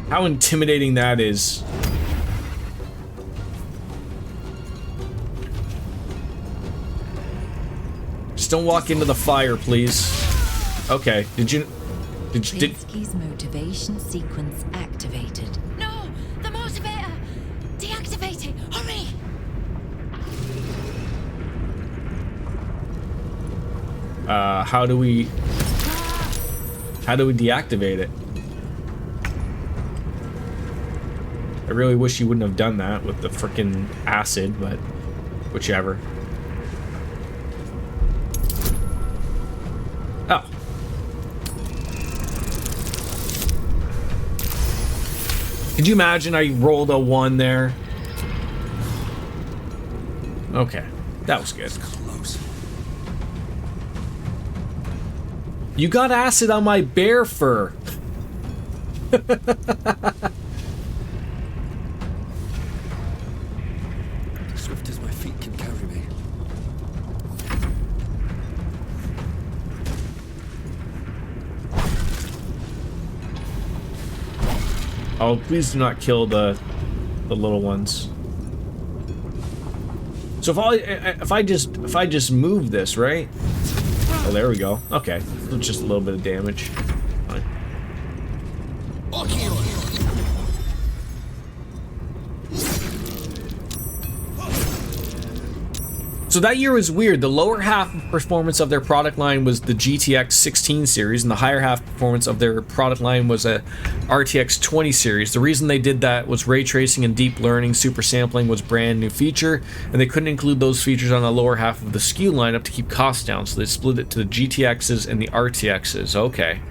How intimidating that is. Just don't walk into the fire, please. Okay, did Blinsky's motivation sequence activated. No! The motivator! Deactivate it! Hurry! how do we deactivate it? I really wish you wouldn't have done that with the frickin' acid, but whichever. Oh. Could you imagine I rolled a 1 there? Okay, that was good. Close. You got acid on my bear fur. Swift as my feet can carry me. Oh, please do not kill the little ones. So if I just move this, right? Oh, there we go. Okay, just a little bit of damage. Fine. So that year was weird. The lower half of performance of their product line was the GTX 16 series, and the higher half performance of their product line was a RTX 20 series. The reason they did that was ray tracing and deep learning super sampling was brand new feature, and they couldn't include those features on the lower half of the SKU lineup to keep costs down, so they split it to the GTXs and the RTXs. Okay.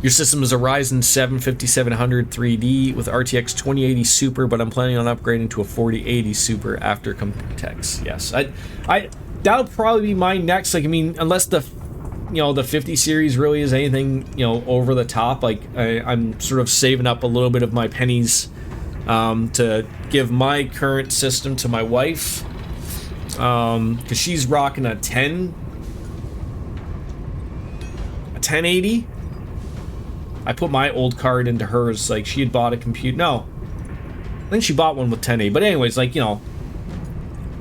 Your system is a Ryzen 7 5700 3D with RTX 2080 Super, but I'm planning on upgrading to a 4080 Super after Computex. Yes, that'll probably be my next. Like, I mean, unless the 50 series really is anything, over the top. Like, I'm sort of saving up a little bit of my pennies to give my current system to my wife, because she's rocking a 1080. I put my old card into hers. Like, she had bought a computer. No, I think she bought one with 1080. But anyways, like,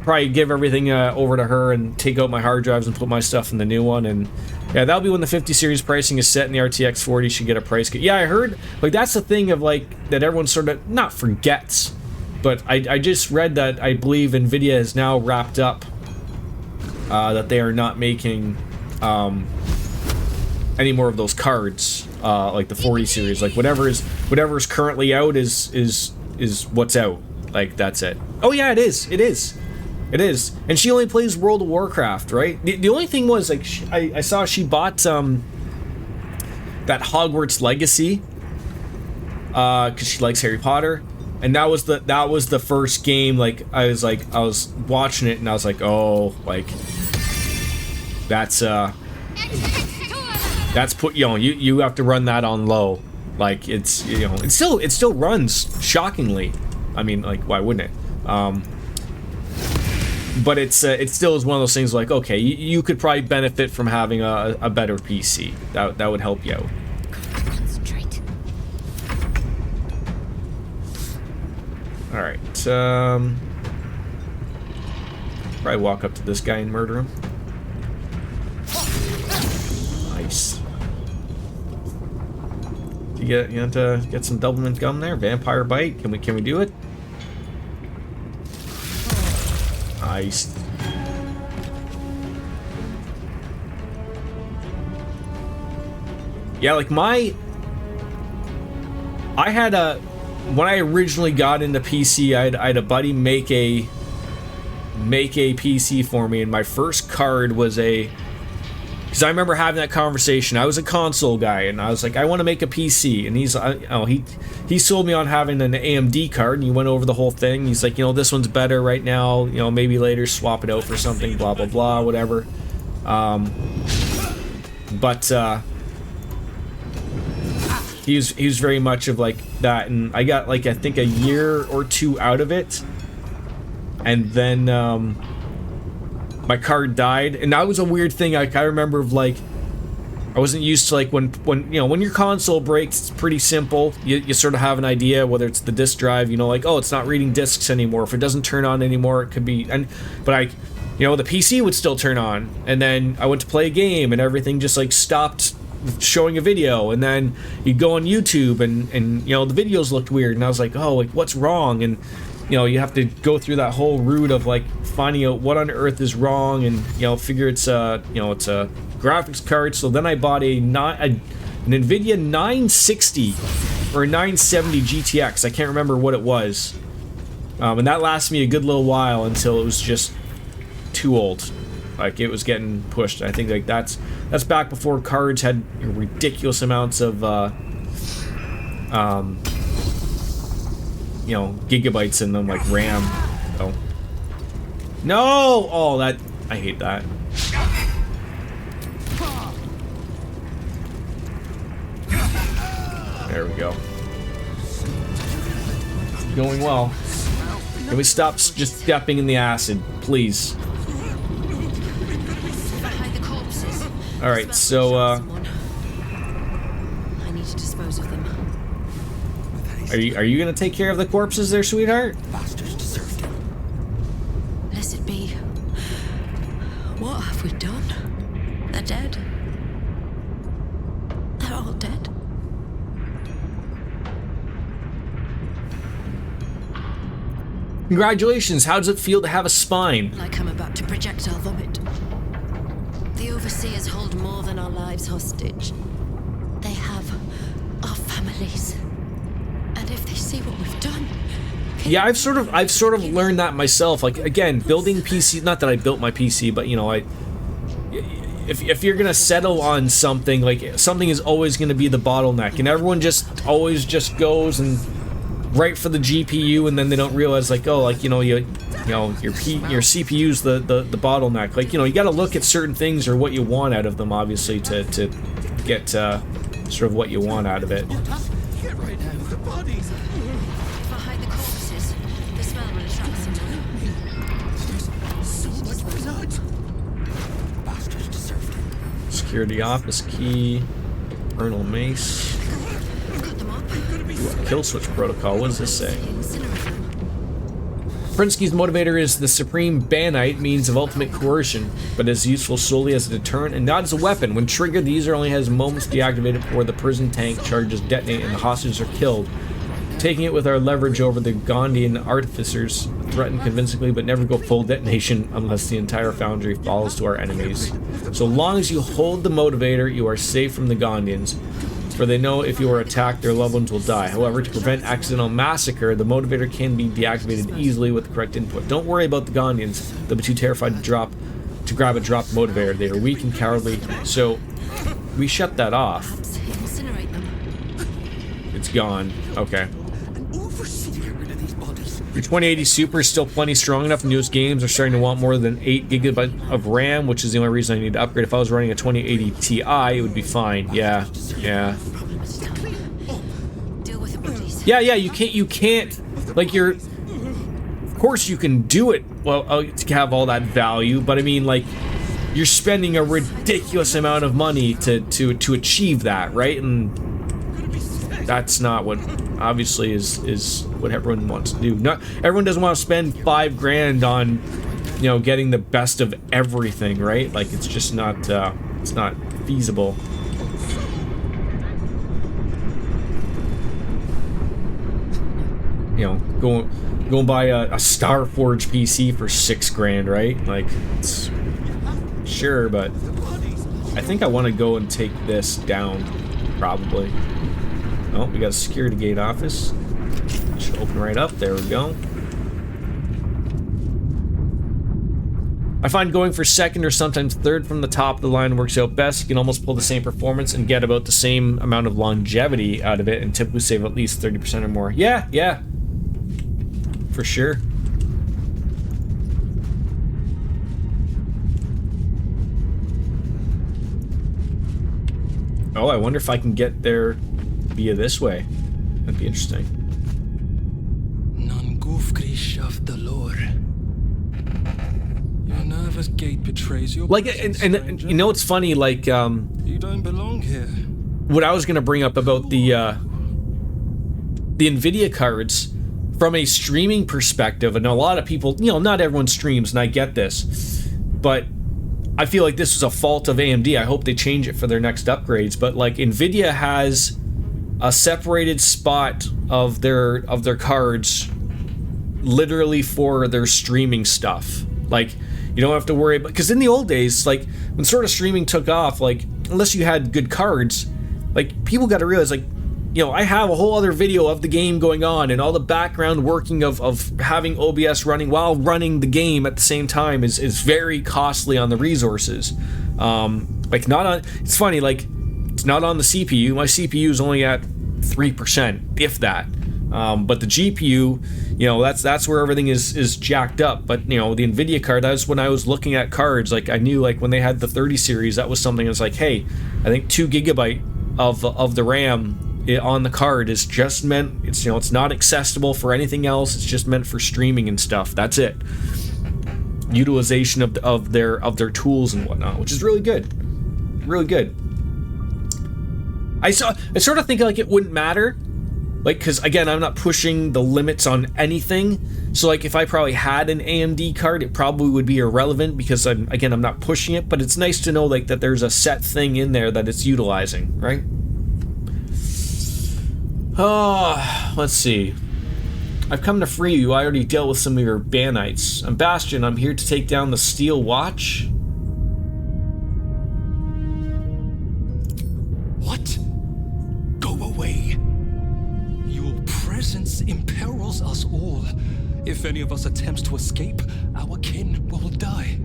probably give everything over to her and take out my hard drives and put my stuff in the new one. And yeah, that'll be when the 50 series pricing is set, and the RTX 40 should get a price cut. Yeah, I heard, like, that's the thing of, like, that everyone sort of not forgets, but I just read that I believe Nvidia has now wrapped up that they are not making any more of those cards. Like the 40 series, like whatever's currently out is what's out. Like, that's it. Oh yeah, it is. And she only plays World of Warcraft, right? The only thing was, like, I saw she bought that Hogwarts Legacy because she likes Harry Potter, and that was the first game. Like, I was watching it and I was like, oh, like, that's put, you have to run that on low. Like, it's, it still runs shockingly. I mean, like, why wouldn't it? But it still is one of those things like, okay, you could probably benefit from having a better PC. That would help you out. Concentrate. All right. Probably walk up to this guy and murder him. Nice. You want to get some doublemint gum there? Vampire bite? Can we do it? Nice. Yeah, like my I had a, when I originally got into PC, I had a buddy make a PC for me, and my first card was a, because I remember having that conversation. I was a console guy, and I was like, I want to make a PC, and he sold me on having an AMD card, and he went over the whole thing. He's like, this one's better right now, maybe later swap it out for something, blah blah blah, whatever. But he was very much of like that, and I got like I think a year or two out of it, and then my card died, and that was a weird thing. Like, I remember of like, I wasn't used to like when your console breaks, it's pretty simple. You sort of have an idea whether it's the disk drive, like, oh, it's not reading disks anymore. If it doesn't turn on anymore, it could be, but the PC would still turn on, and then I went to play a game, and everything just like stopped showing a video, and then you'd go on YouTube, and the videos looked weird, and I was like, oh, like what's wrong? And you have to go through that whole route of like finding out what on earth is wrong, and figure it's a graphics card. So then I bought an NVIDIA 960 or a 970 GTX. I can't remember what it was, and that lasted me a good little while until it was just too old. Like, it was getting pushed. I think like that's back before cards had ridiculous amounts of gigabytes in them, like RAM. So no! Oh, that, I hate that. There we go. Going well. Can we stop just stepping in the acid, please? Alright, so I need to dispose of them. Are you gonna take care of the corpses there, sweetheart? Bastards deserved it. Blessed be. What have we done? They're dead. They're all dead. Congratulations, how does it feel to have a spine? Like I'm about to projectile vomit. The Overseers hold more than our lives hostage. They have our families. And if they see what we've done... Yeah, I've sort of learned that myself. Like, again, building PC, not that I built my PC, but if you're gonna settle on something, like, something is always gonna be the bottleneck, and everyone just always just goes and right for the GPU, and then they don't realize, like, oh, like, your CPU's the bottleneck. Like, you gotta look at certain things or what you want out of them, obviously, to get sort of what you want out of it. Get right now. The bodies. If I hide the corpses, the smell will attract someone. So much blood. Bastards deserved it. Security office key. Vernal mace. Cut them up. Kill switch protocol. What does this say? Incinerate them. Prinsky's motivator is the supreme banite, means of ultimate coercion, but is useful solely as a deterrent and not as a weapon. When triggered, the user only has moments to deactivate it before the prison tank charges detonate and the hostages are killed. Taking it with our leverage over the Gondian artificers, threaten convincingly but never go full detonation unless the entire foundry falls to our enemies. So long as you hold the motivator, you are safe from the Gondians, for they know if you are attacked, their loved ones will die. However, to prevent accidental massacre, the motivator can be deactivated easily with the correct input. Don't worry about the Gondians. They'll be too terrified to grab a dropped motivator. They are weak and cowardly, so we shut that off. Incinerate them. It's gone. Okay. Get rid of these bodies. Your 2080 Super is still plenty strong enough. Newest games are starting to want more than 8 GB of RAM, which is the only reason I need to upgrade. If I was running a 2080 Ti, it would be fine. Yeah. Deal with the bodies. Yeah, you can't, like, of course you can do it, well, to have all that value, but I mean, like, you're spending a ridiculous amount of money to achieve that, right? And that's not what, obviously, is what everyone wants to do. Not everyone doesn't want to spend $5,000 on, getting the best of everything, right? Like, it's just not, it's not feasible. Go buy a Starforge PC for $6,000, right? Like, it's, sure, but I think I want to go and take this down, probably. Oh, we got a security gate office. Should open right up. There we go. I find going for second or sometimes third from the top of the line works out best. You can almost pull the same performance and get about the same amount of longevity out of it and typically save at least 30% or more. Yeah, yeah. For sure. Oh, I wonder if I can get there via this way. That'd be interesting. Your nervous gait betrays your like, and you know what's funny? Like, you don't belong here. What I was gonna bring up about the Nvidia cards from a streaming perspective, and a lot of people, you know, not everyone streams, and I get this, but I feel like this was a fault of AMD. I hope they change it for their next upgrades. But like, Nvidia has a separated spot of their cards literally for their streaming stuff. Like, you don't have to worry about, because in the old days, like when sort of streaming took off, like unless you had good cards, like people got to realize, like, you know, I have a whole other video of the game going on and all the background working of having OBS running while running the game at the same time is very costly on the resources. Like, not on, it's funny, like, it's not on the CPU. My CPU is only at 3%, if that. But the GPU, you know, that's where everything is jacked up. But, you know, the Nvidia card, that's when I was looking at cards, like I knew, like when they had the 30 series, that was something that's like, hey, I think 2 GB of the RAM on the card is just meant, it's, you know, it's not accessible for anything else. It's just meant for streaming and stuff. That's it. Utilization of their tools and whatnot, which is really good. Really good. I sort of think like it wouldn't matter, like, because again, I'm not pushing the limits on anything. So like, if I probably had an AMD card, it probably would be irrelevant because I'm not pushing it. But it's nice to know like that there's a set thing in there that it's utilizing, right? Oh, let's see. I've come to free you. I already dealt with some of your banites. I'm Bastion. I'm here to take down the Steel Watch. What? Go away. Your presence imperils us all. If any of us attempts to escape, our kin will die.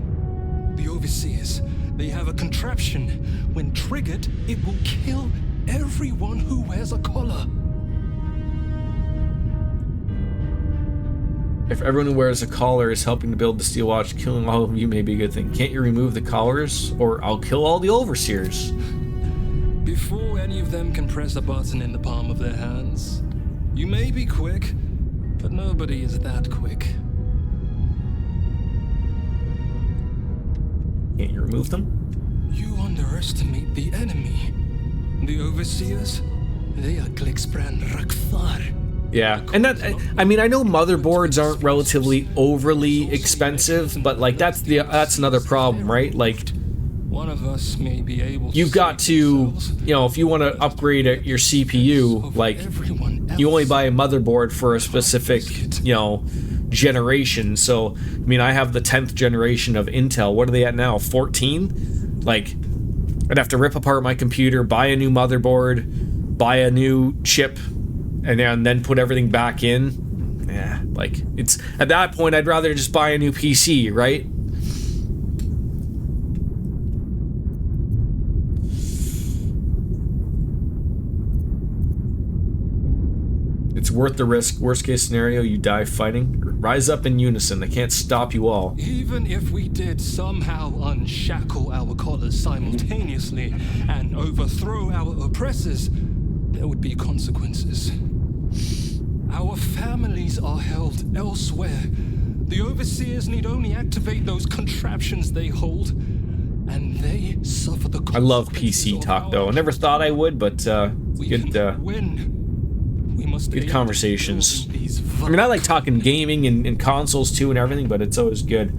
The Overseers, they have a contraption. When triggered, it will kill everyone who wears a collar. If everyone who wears a collar is helping to build the Steel Watch, killing all of you may be a good thing. Can't you remove the collars, or I'll kill all the Overseers? Before any of them can press a button in the palm of their hands, you may be quick, but nobody is that quick. Can't you remove them? You underestimate the enemy. The Overseers, they are Klicksbrand Rakthar. Yeah, and that, I mean, I know motherboards aren't relatively overly expensive, but like that's another problem, right? Like, one of us may be able to, you've got to, you know, if you want to upgrade your CPU, like, you only buy a motherboard for a specific, you know, generation. So, I mean, I have the 10th generation of Intel. What are they at now? 14? Like, I'd have to rip apart my computer, buy a new motherboard, buy a new chip, and then put everything back in. Yeah, like, it's, at that point, I'd rather just buy a new PC, right? It's worth the risk. Worst case scenario, you die fighting. Rise up in unison. They can't stop you all. Even if we did somehow unshackle our collars simultaneously and overthrow our oppressors, there would be consequences. Our families are held elsewhere. The Overseers need only activate those contraptions they hold, and they suffer the consequences. I love PC talk, though. I never thought I would, but good conversations. I mean, I like talking gaming and consoles too and everything, but it's always good.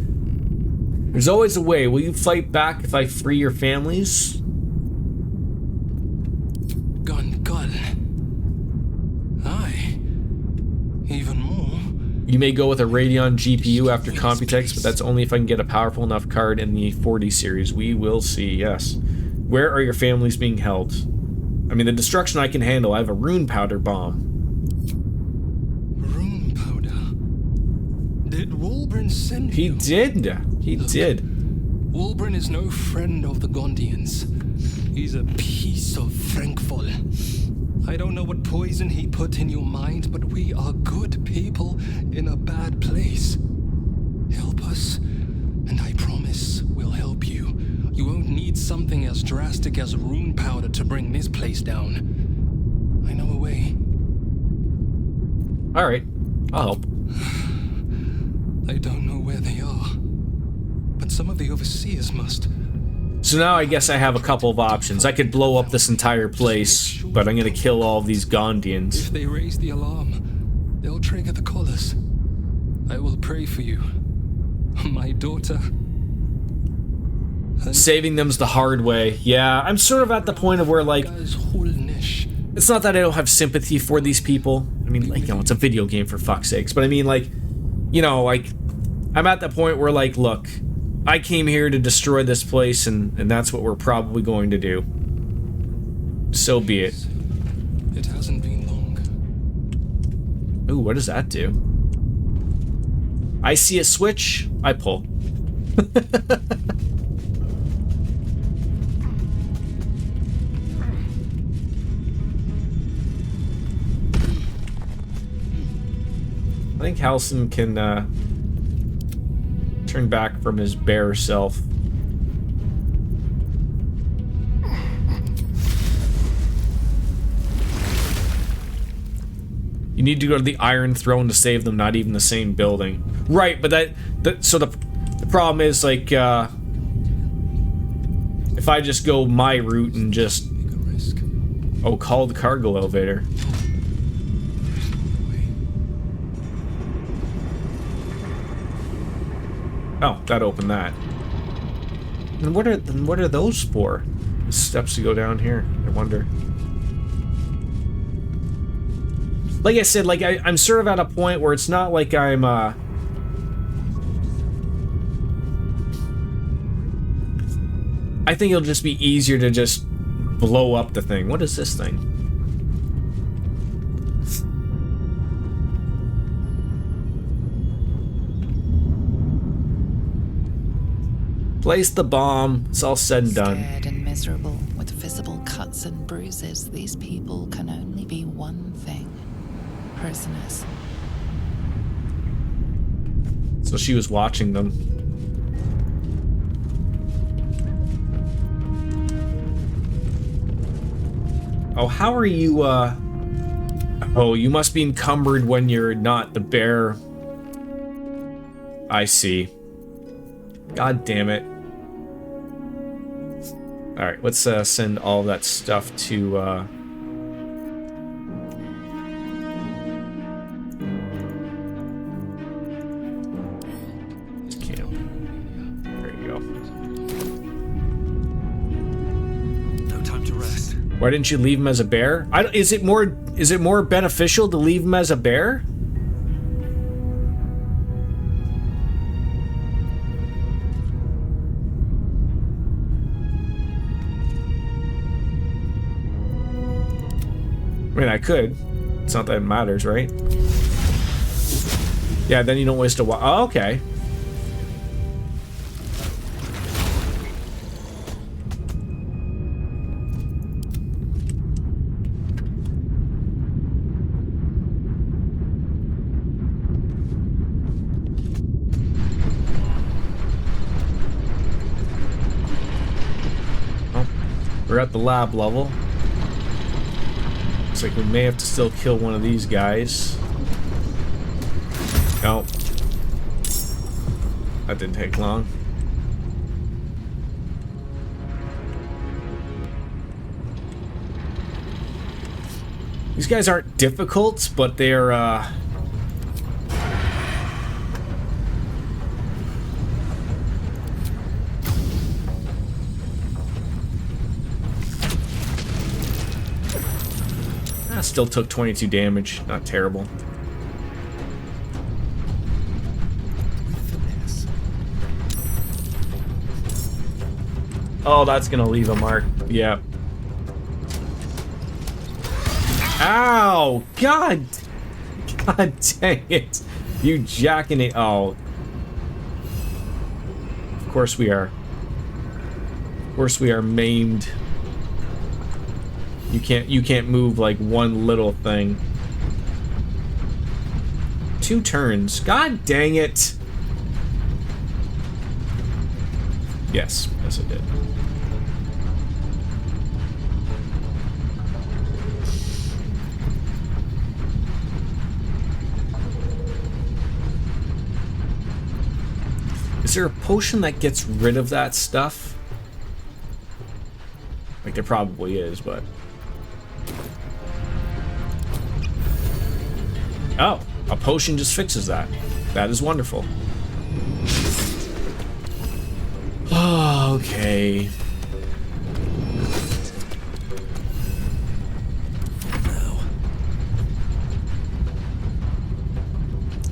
There's always a way. Will you fight back if I free your families? Even more. You may go with a Radeon GPU after Computex, but that's only if I can get a powerful enough card in the 40 series. We will see, yes. Where are your families being held? I mean, the destruction I can handle. I have a rune powder bomb. Rune powder? Did Wulbren send He you? did. He did. Wulbren is no friend of the Gondians. He's a piece of Frankfol. I don't know what poison he put in your mind, but we are good people in a bad place. Help us, and I promise we'll help you. You won't need something as drastic as rune powder to bring this place down. I know a way. All right, I'll help. I don't know where they are, but some of the overseers must. So now I guess I have a couple of options. I could blow up this entire place, but I'm gonna kill all of these Gondians. If they raise the alarm, they'll trigger the collars. I will pray for you, my daughter. Saving them's the hard way. Yeah, I'm sort of at the point of where, like, it's not that I don't have sympathy for these people. I mean, like, you know, it's a video game for fuck's sakes. But I mean, like, you know, like, I'm at the point where, like, look, I came here to destroy this place, and that's what we're probably going to do. So be it. It hasn't been long. Ooh, what does that do? I see a switch, I pull. I think Halsin can turn back from his bear self. You need to go to the Iron Throne to save them, not even the same building. Right, but so the problem is, like, if I just go my route and just... Oh, call the cargo elevator. Oh, that opened that. And what are those for? The steps to go down here, I wonder. Like I said, like I'm sort of at a point where it's not like I'm I think it'll just be easier to just blow up the thing. What is this thing? Place the bomb. It's all said and done. Scared and miserable, with visible cuts and bruises, these people can only be one thing. Prisoners. So she was watching them. Oh, how are you, Oh, you must be encumbered when you're not the bear. I see. God damn it. Alright, let's send all that stuff to camp. There you go. No time to rest. Why didn't you leave him as a bear? Is it more beneficial to leave him as a bear? I mean, I could. It's not that it matters, right? Yeah, then you don't waste a while. Oh, okay. Oh, we're at the lab level. Looks like we may have to still kill one of these guys. No. That didn't take long. These guys aren't difficult, but they're, still took 22 damage. Not terrible. Oh, that's gonna leave a mark. Yeah. Ow! God dang it. You jacking it. Oh. Of course we are. Of course we are maimed. You can't move like one little thing. 2 turns. God dang it. Yes. Yes, it did. Is there a potion that gets rid of that stuff? Like, there probably is, but... Oh, a potion just fixes that. That is wonderful. Oh, okay.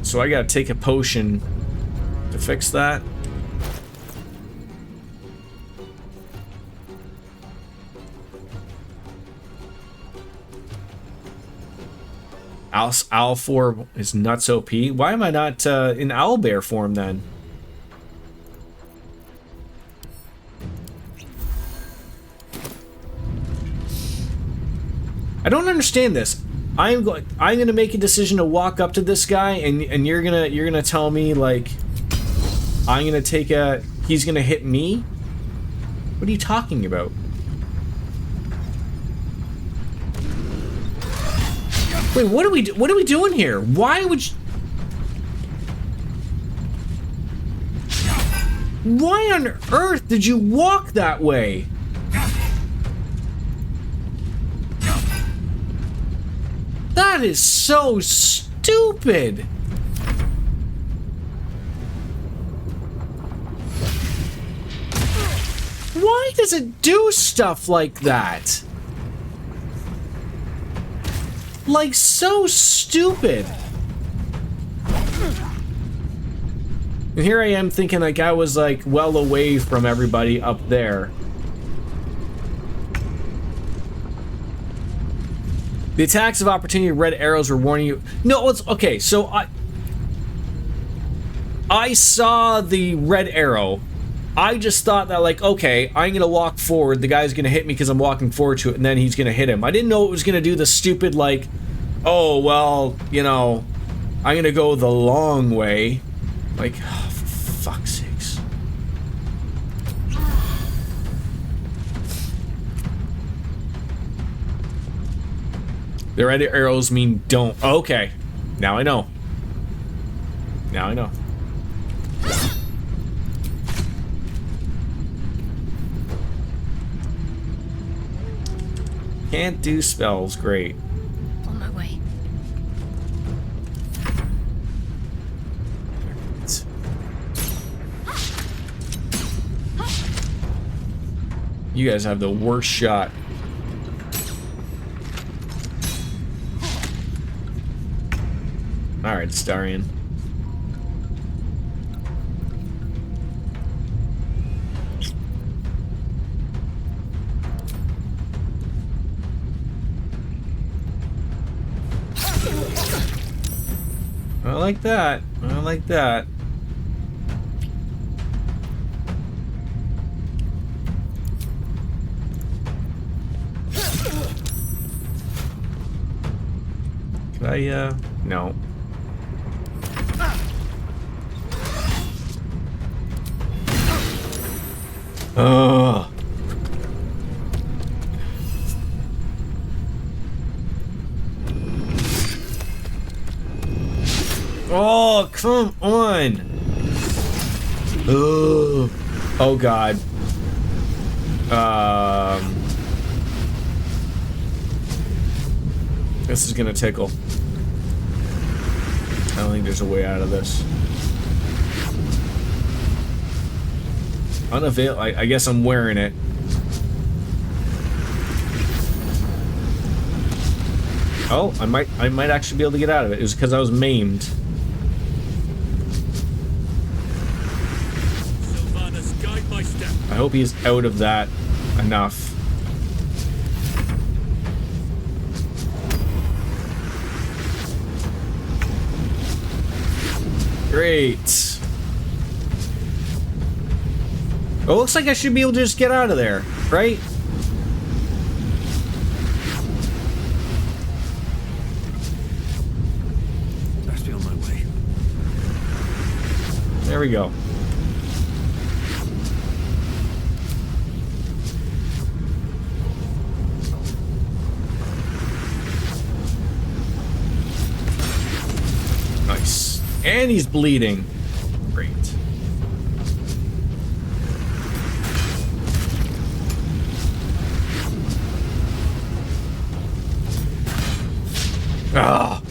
So I gotta take a potion to fix that. Owl 4 is nuts OP. Why am I not in owlbear form then? I don't understand this. I'm gonna make a decision to walk up to this guy, and you're gonna tell me like I'm gonna take a he's gonna hit me. What are you talking about? Wait, what are we doing here? Why would you... Why on earth did you walk that way? That is so stupid. Why does it do stuff like that? Like, so stupid. And here I am thinking like I was like well away from everybody up there. The attacks of opportunity red arrows were warning you. No, it's okay. So I saw the red arrow. I just thought that like, okay, I'm gonna walk forward. The guy's gonna hit me because I'm walking forward to it, and then he's gonna hit him. I didn't know it was gonna do the stupid like, oh well, you know, I'm gonna go the long way. Like, oh, for fuck's sakes. The red arrows mean don't. Okay, now I know. Now I know. Can't do spells, great. On my way. You guys have the worst shot. Alright, Starion. I like that. I like that. Could I, no. Ugh. Oh, come on. Ugh. Oh, God. This is gonna tickle. I don't think there's a way out of this. Unavail. I guess I'm wearing it. Oh, I might actually be able to get out of it. It was because I was maimed. I hope he's out of that enough. Great. Well, it looks like I should be able to just get out of there, right? Best be on my way. There we go. Nice. And he's bleeding. Great. Ah.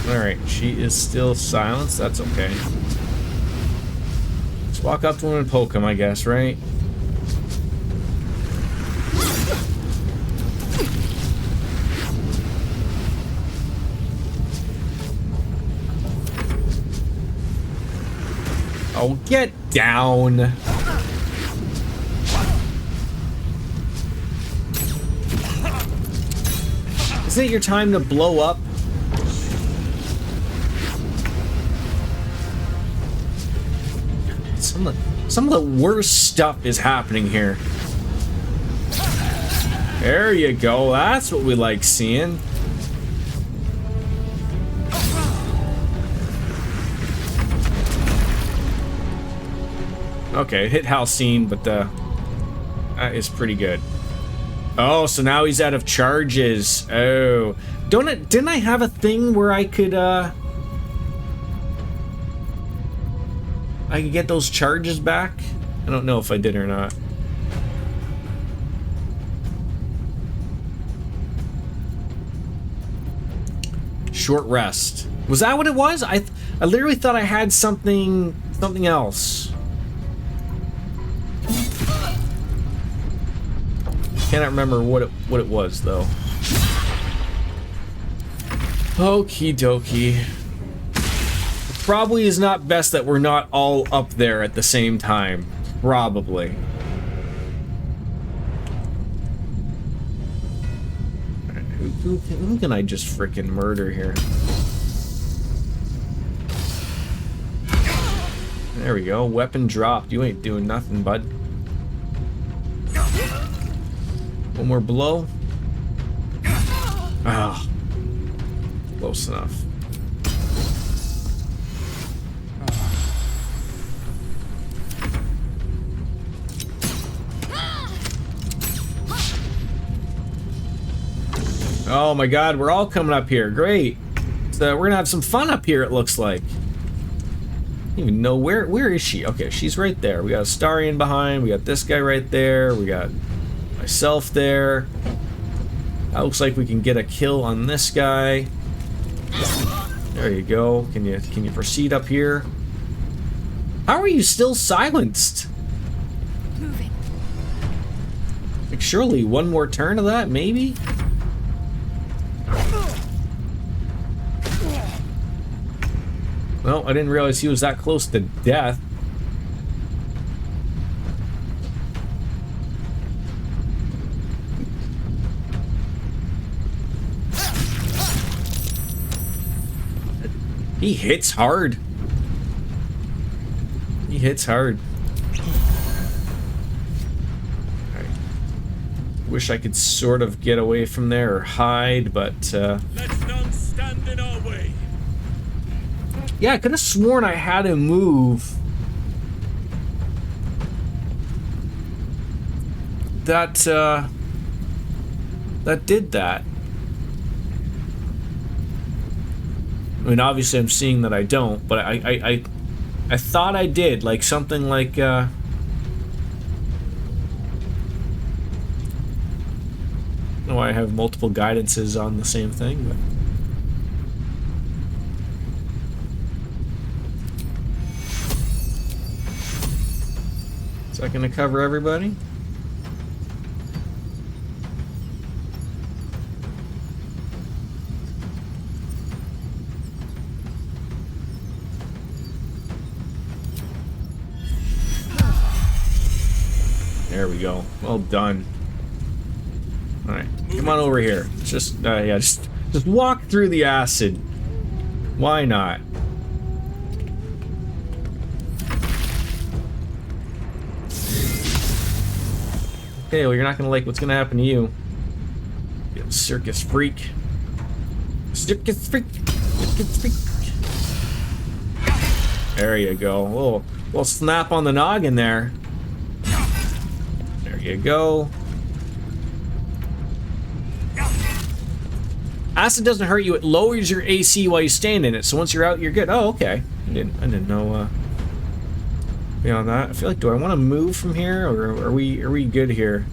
Alright, she is still silenced. That's okay. Just walk up to him and poke him, I guess, right? Oh, get down. Isn't it your time to blow up? Some of the worst stuff is happening here. There you go. That's what we like seeing. Okay, hit Halcyon, but that is pretty good. Oh, so now he's out of charges. Oh, didn't I have a thing where I could get those charges back? I don't know if I did or not. Short rest. Was that what it was? I literally thought I had something else. Cannot remember what it was though. Okie dokie. Probably is not best that we're not all up there at the same time. Probably. Who can I just frickin' murder here? There we go. Weapon dropped. You ain't doing nothing, bud. One more blow. Ah. Close enough. Oh my god, we're all coming up here. Great. So we're gonna have some fun up here, it looks like. I don't even know where is she? Okay, she's right there. We got Astarion behind, we got this guy right there, we got myself there. That looks like we can get a kill on this guy. There you go. Can you proceed up here? How are you still silenced? Moving. Like surely one more turn of that, maybe? Well, I didn't realize he was that close to death. He hits hard. He hits hard. Alright. Wish I could sort of get away from there or hide, but Let none stand in our way. yeah, I could have sworn I had him move. That did that. I mean, obviously I'm seeing that I don't, but I thought I did, like something like I know I have multiple guidances on the same thing, but is that gonna cover everybody? There we go. Well done. Alright, come on over here. Just, yeah, just walk through the acid. Why not? Okay, well, you're not gonna like what's gonna happen to you. You circus freak. Circus freak. Circus freak. There you go. Little snap on the noggin there. There you go. Acid doesn't hurt you. It lowers your AC while you stand in it. So once you're out, you're good. Oh, okay. I didn't know. Beyond that, I feel like, do I want to move from here, or are we good here?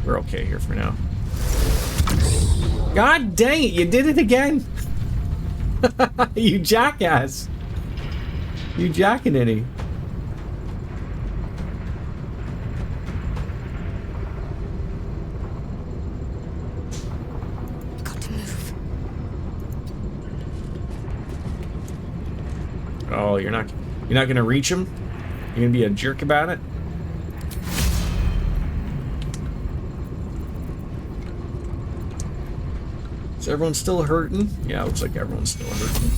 We're okay here for now. God dang it! You did it again. You jackass. You jackanitty. Oh, you're not gonna reach him? You're gonna be a jerk about it? Is everyone still hurting? Yeah, looks like everyone's still hurting.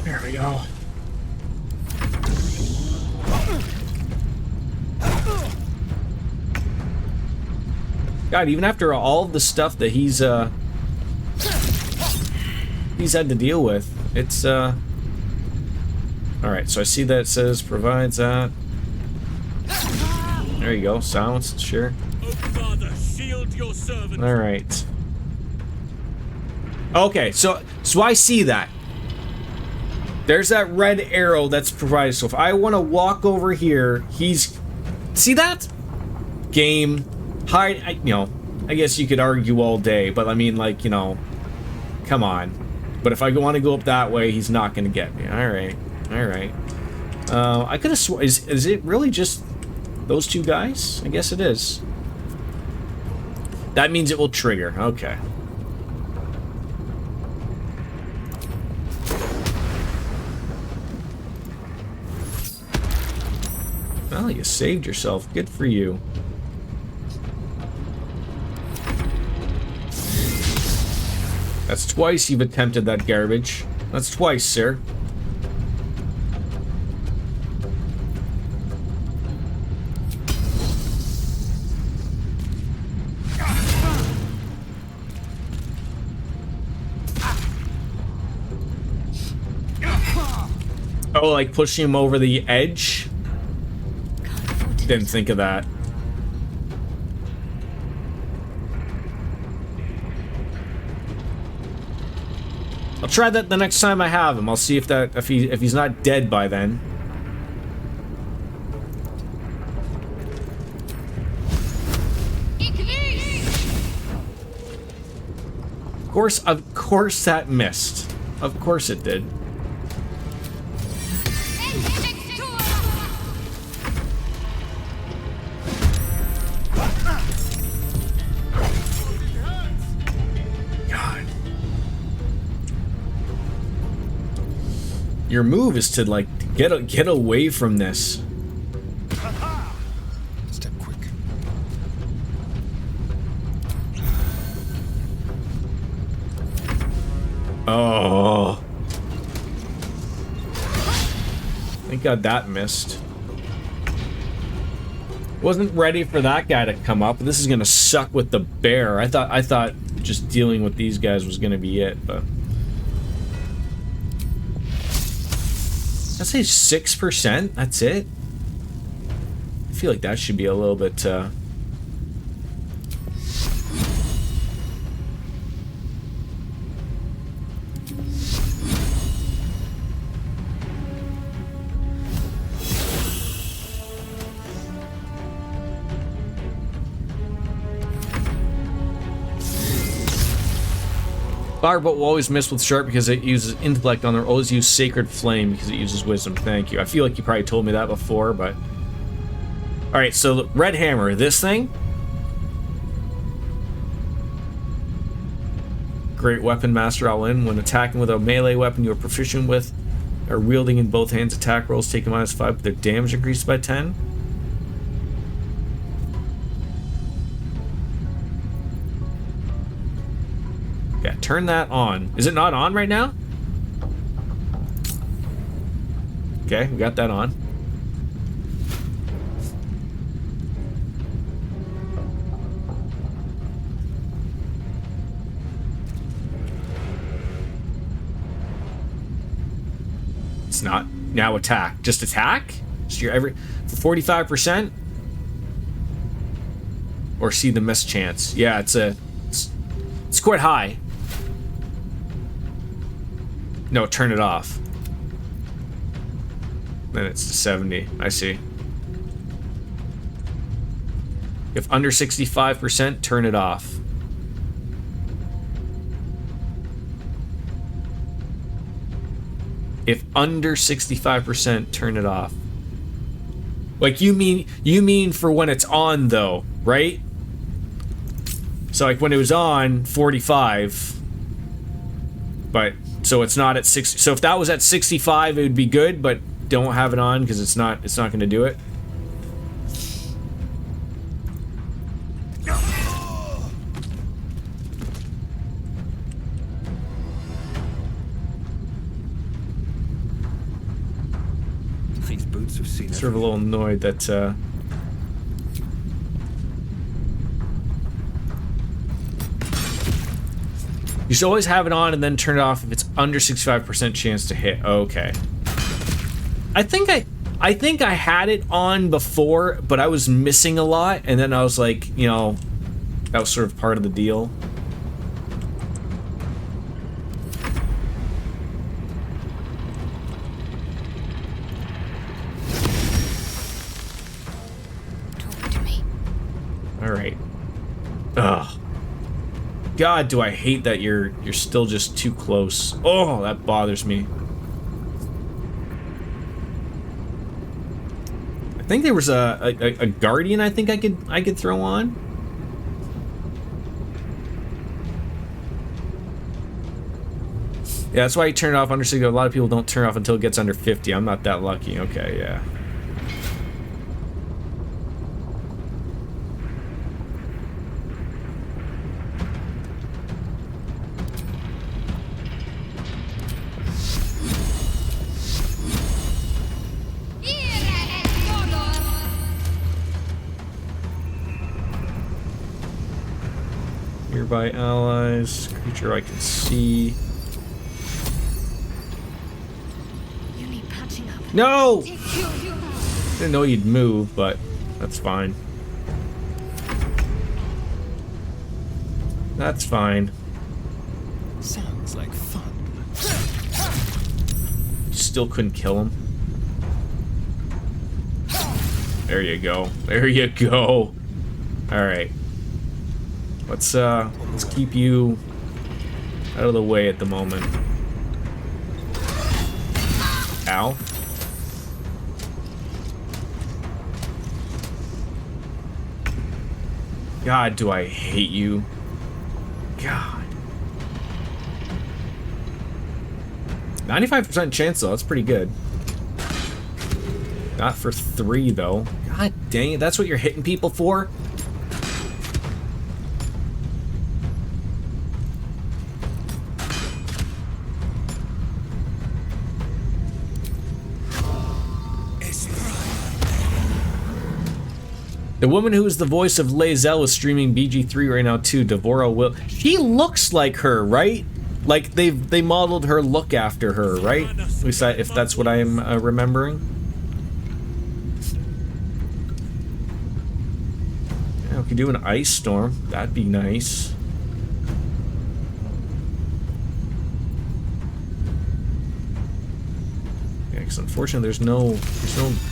There we go. God, even after all of the stuff that he's had to deal with, it's alright, so I see that it says provides that. There you go, silenced, sure. Alright. Okay, so I see that. There's that red arrow that's provided. So if I want to walk over here, he's... See that? Game. Hide... I guess you could argue all day, but I mean, like, come on. But if I want to go up that way, he's not going to get me. Alright. Alright. I could have sworn... Is it really just those two guys? I guess it is. That means it will trigger. Okay. Well, you saved yourself. Good for you. That's twice you've attempted that garbage. That's twice, sir. Oh, like pushing him over the edge? Didn't think of that. I'll try that the next time I have him. I'll see if he's not dead by then. Of course that missed. Of course it did. Your move is to, like, get away from this. Step quick. Oh. Thank God that missed. Wasn't ready for that guy to come up. This is gonna suck with the bear. I thought just dealing with these guys was gonna be it, but... I'd say 6%, that's it? I feel like that should be a little bit, Firebolt will always miss with Sharp because it uses intellect on there. Always use Sacred Flame because it uses wisdom. Thank you. I feel like you probably told me that before, but... Alright, so Red Hammer, this thing. Great weapon master all in. When attacking with a melee weapon you are proficient with, are wielding in both hands attack rolls take a -5, but their damage increased by 10. Yeah, turn that on. Is it not on right now? Okay, we got that on. It's not. Now attack. Just attack? So you're every for 45%? Or see the miss chance. Yeah, it's quite high. No, turn it off. Then it's to 70. I see. If under 65%, turn it off. If under 65%, turn it off. Like you mean for when it's on though, right? So like when it was on 45, but so it's not at 60. So if that was at 65, it would be good, but don't have it on because it's not going to do it. These boots have seen Sort of a little annoyed that you should always have it on and then turn it off if it's under 65% chance to hit. Okay. I think I had it on before, but I was missing a lot, and then I was like, you know, that was sort of part of the deal. Talk to me. All right. Ugh. God, do I hate that you're still just too close. Oh, that bothers me. I think there was a guardian I think I could throw on. Yeah, that's why you turn it off under 60. A lot of people don't turn it off until it gets under 50. I'm not that lucky. Okay, yeah. Nearby allies, creature I can see. You need patching up. No! Didn't know you'd move, but that's fine. That's fine. Sounds like fun. Still couldn't kill him. There you go. There you go. All right. Let's keep you out of the way at the moment. Ow. God, do I hate you. God. 95% chance though, that's pretty good. Not for 3 though. God dang it, that's what you're hitting people for? The woman who is the voice of Lae'zel is streaming BG3 right now too. Devora will. She looks like her, right? Like they modeled her look after her, right? At least if that's what I am remembering. Yeah, we could do an ice storm. That'd be nice. Yeah, because unfortunately there's no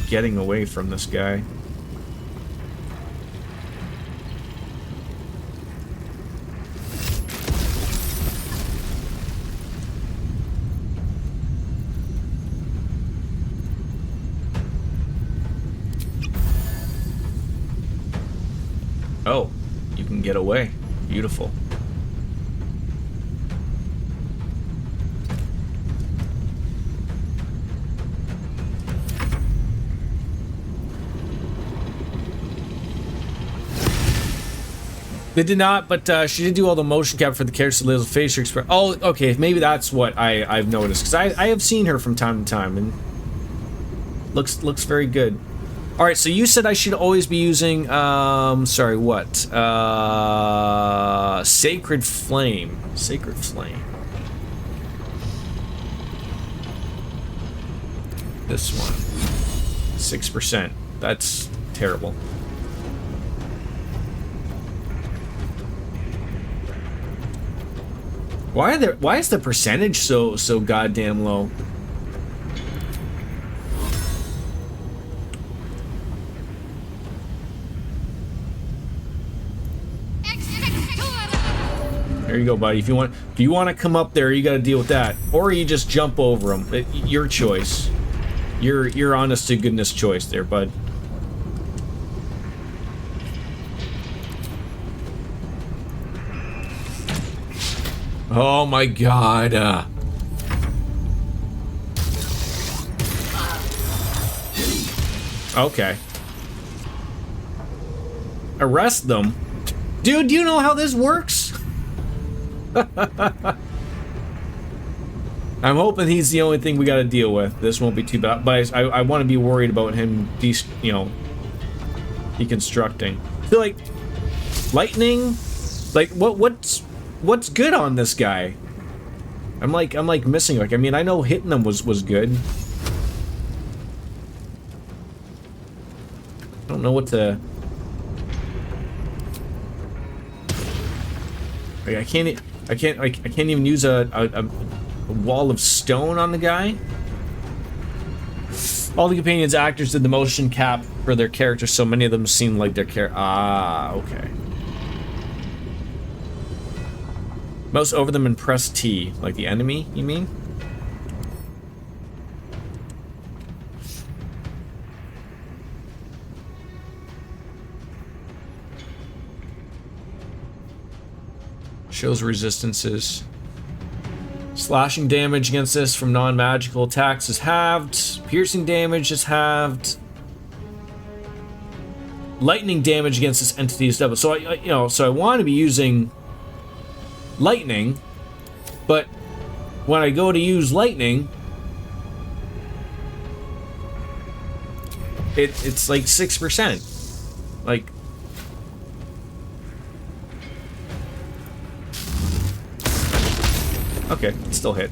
getting away from this guy. Oh, you can get away. Beautiful. They did not, but she did do all the motion capture for the character's little facial expression. Oh, okay, maybe that's what I've noticed, because I have seen her from time to time, and looks very good. All right, so you said I should always be using, sorry, what? Sacred Flame. Sacred Flame. This one. 6%. That's terrible. Why is the percentage so goddamn low? There you go, buddy. If you want to come up there, you got to deal with that, or you just jump over them. Your choice. Your honest to goodness choice there, bud. Oh my god. Okay. Arrest them? Dude, do you know how this works? I'm hoping he's the only thing we gotta deal with. This won't be too bad, but I want to be worried about him, deconstructing. I feel like lightning, like what's good on this guy? I'm like missing. Like, I mean, I know hitting them was good. I don't know what to. Like, I can't even use a wall of stone on the guy. All the companions actors did the motion cap for their characters, so many of them seem like their okay. Most over them and press T, like the enemy, you mean? Shows resistances. Slashing damage against this from non-magical attacks is halved. Piercing damage is halved. Lightning damage against this entity is doubled. So I want to be using lightning, but when I go to use lightning, it's like 6%. Like, okay, still hit.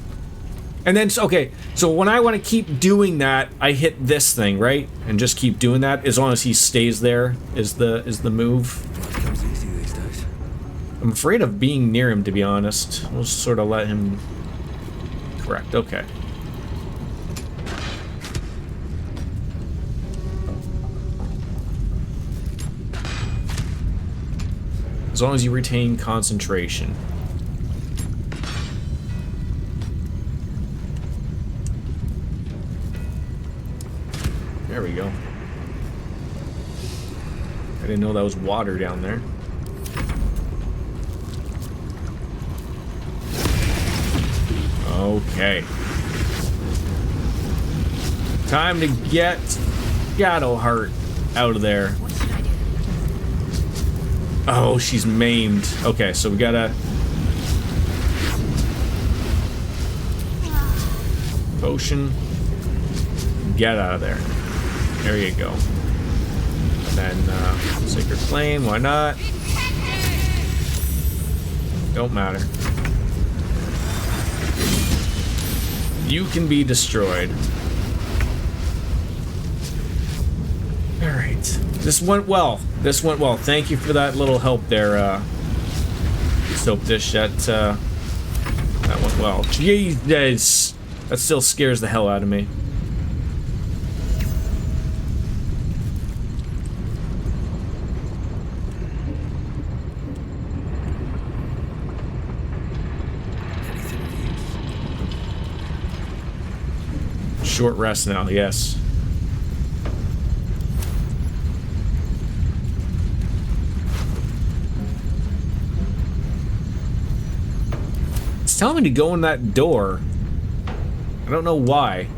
And then, okay, so when I want to keep doing that, I hit this thing, right? And just keep doing that as long as he stays there is the move. Comes easy these days. I'm afraid of being near him, to be honest. We'll sort of let him correct. Okay. As long as you retain concentration. There we go. I didn't know that was water down there. Okay. Time to get Shadowheart out of there. What should I do? Oh, she's maimed. Okay, so we gotta... Potion. Get out of there. There you go. And then, Sacred Flame, why not? Don't matter. You can be destroyed. Alright. This went well. This went well. Thank you for that little help there, Soap Dish. That went well. Jesus! That still scares the hell out of me. Short rest now, yes. It's telling me to go in that door. I don't know why.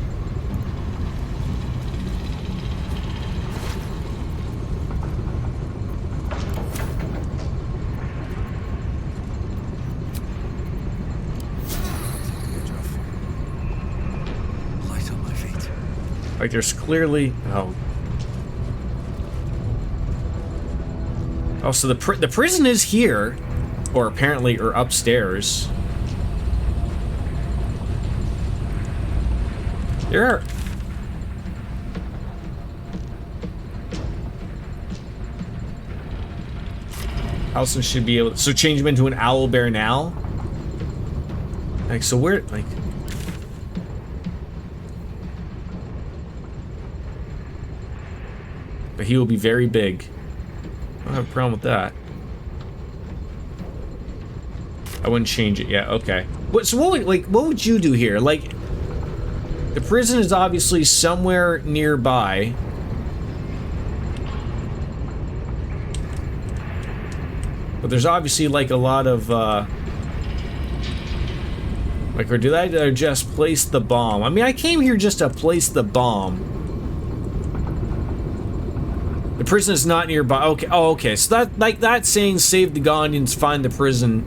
Like, there's clearly... Oh. Oh, so the prison is here. Or apparently, or upstairs. There are... Halson should be able to... So change him into an owl bear now? Like, so where... Like... But he will be very big. I don't have a problem with that. I wouldn't change it yet. Okay. So what would you do here? Like, the prison is obviously somewhere nearby. But there's obviously like a lot of like, or did I just place the bomb? I mean, I came here just to place the bomb. The prison is not nearby. Okay. Oh, okay. So that, like, that saying "save the Gondians, find the prison"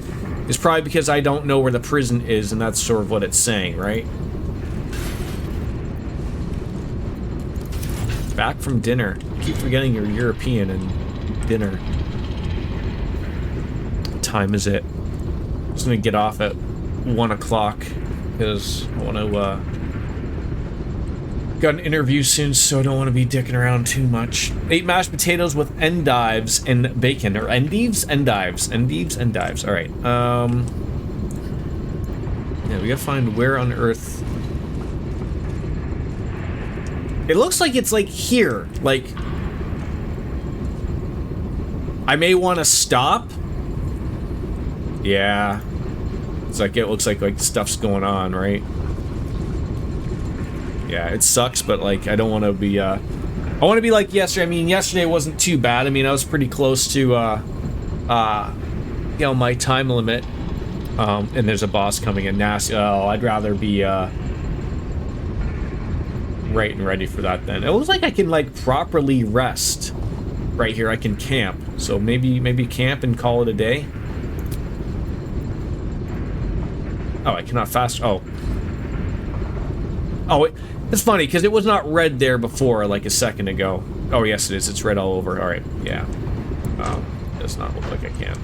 is probably because I don't know where the prison is, and that's sort of what it's saying, right? Back from dinner. I keep forgetting you're European and dinner. What time is it? I'm just gonna get off at 1 o'clock because I want to. Got an interview soon, so I don't want to be dicking around too much. 8 mashed potatoes with endives and bacon. Or endives? Endives. Endives? Endives. Alright. Yeah, we gotta find where on earth... It looks like it's like here. Like... I may want to stop. Yeah. It's like, it looks like stuff's going on, right? Yeah, it sucks, but, like, I don't want to be, I want to be like yesterday. I mean, yesterday wasn't too bad. I mean, I was pretty close to, you know, my time limit. And there's a boss coming in nasty. Oh, I'd rather be, right and ready for that then. It looks like I can, like, properly rest. Right here, I can camp. So maybe camp and call it a day. Oh, I cannot fast... Oh. Oh, it's funny, because it was not red there before, like a second ago. Oh, yes, it is. It's red all over. Alright, yeah. Does not look like I can.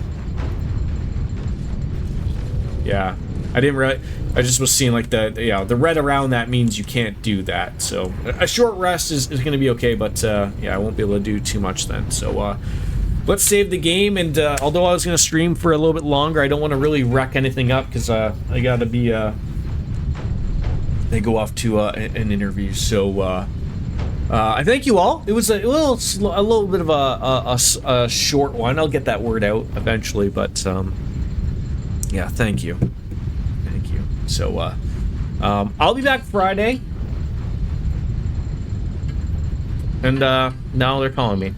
Yeah. I didn't really... I just was seeing, like, the red around that means you can't do that. So, a short rest is going to be okay, but, yeah, I won't be able to do too much then. So, let's save the game, and, although I was going to stream for a little bit longer, I don't want to really wreck anything up, because, I gotta be, they go off to an interview. So I thank you all. It was a little bit of a short one. I'll get that word out eventually, but yeah, thank you. So I'll be back Friday, and now they're calling me.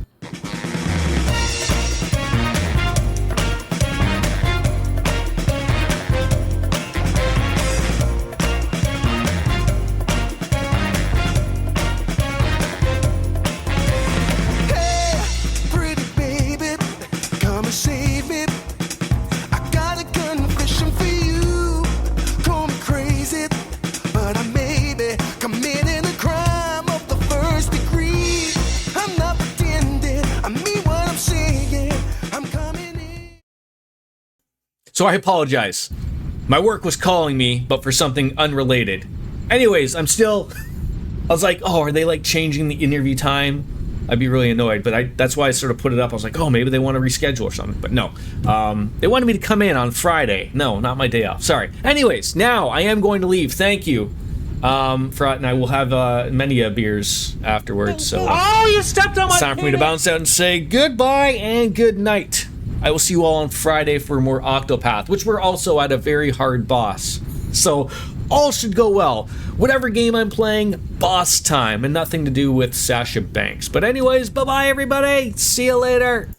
So I apologize. My work was calling me, but for something unrelated. Anyways, I'm still... I was like, oh, are they, like, changing the interview time? I'd be really annoyed, but that's why I sort of put it up. I was like, oh, maybe they want to reschedule or something. But no. They wanted me to come in on Friday. No, not my day off. Sorry. Anyways, now I am going to leave. Thank you. And I will have many beers afterwards. So, oh, you stepped on my... It's time for me to bounce out and say goodbye and good night. I will see you all on Friday for more Octopath, which we're also at a very hard boss. So, all should go well. Whatever game I'm playing, boss time, and nothing to do with Sasha Banks. But anyways, bye-bye, everybody. See you later.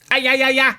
Ay, ay, ay, ay.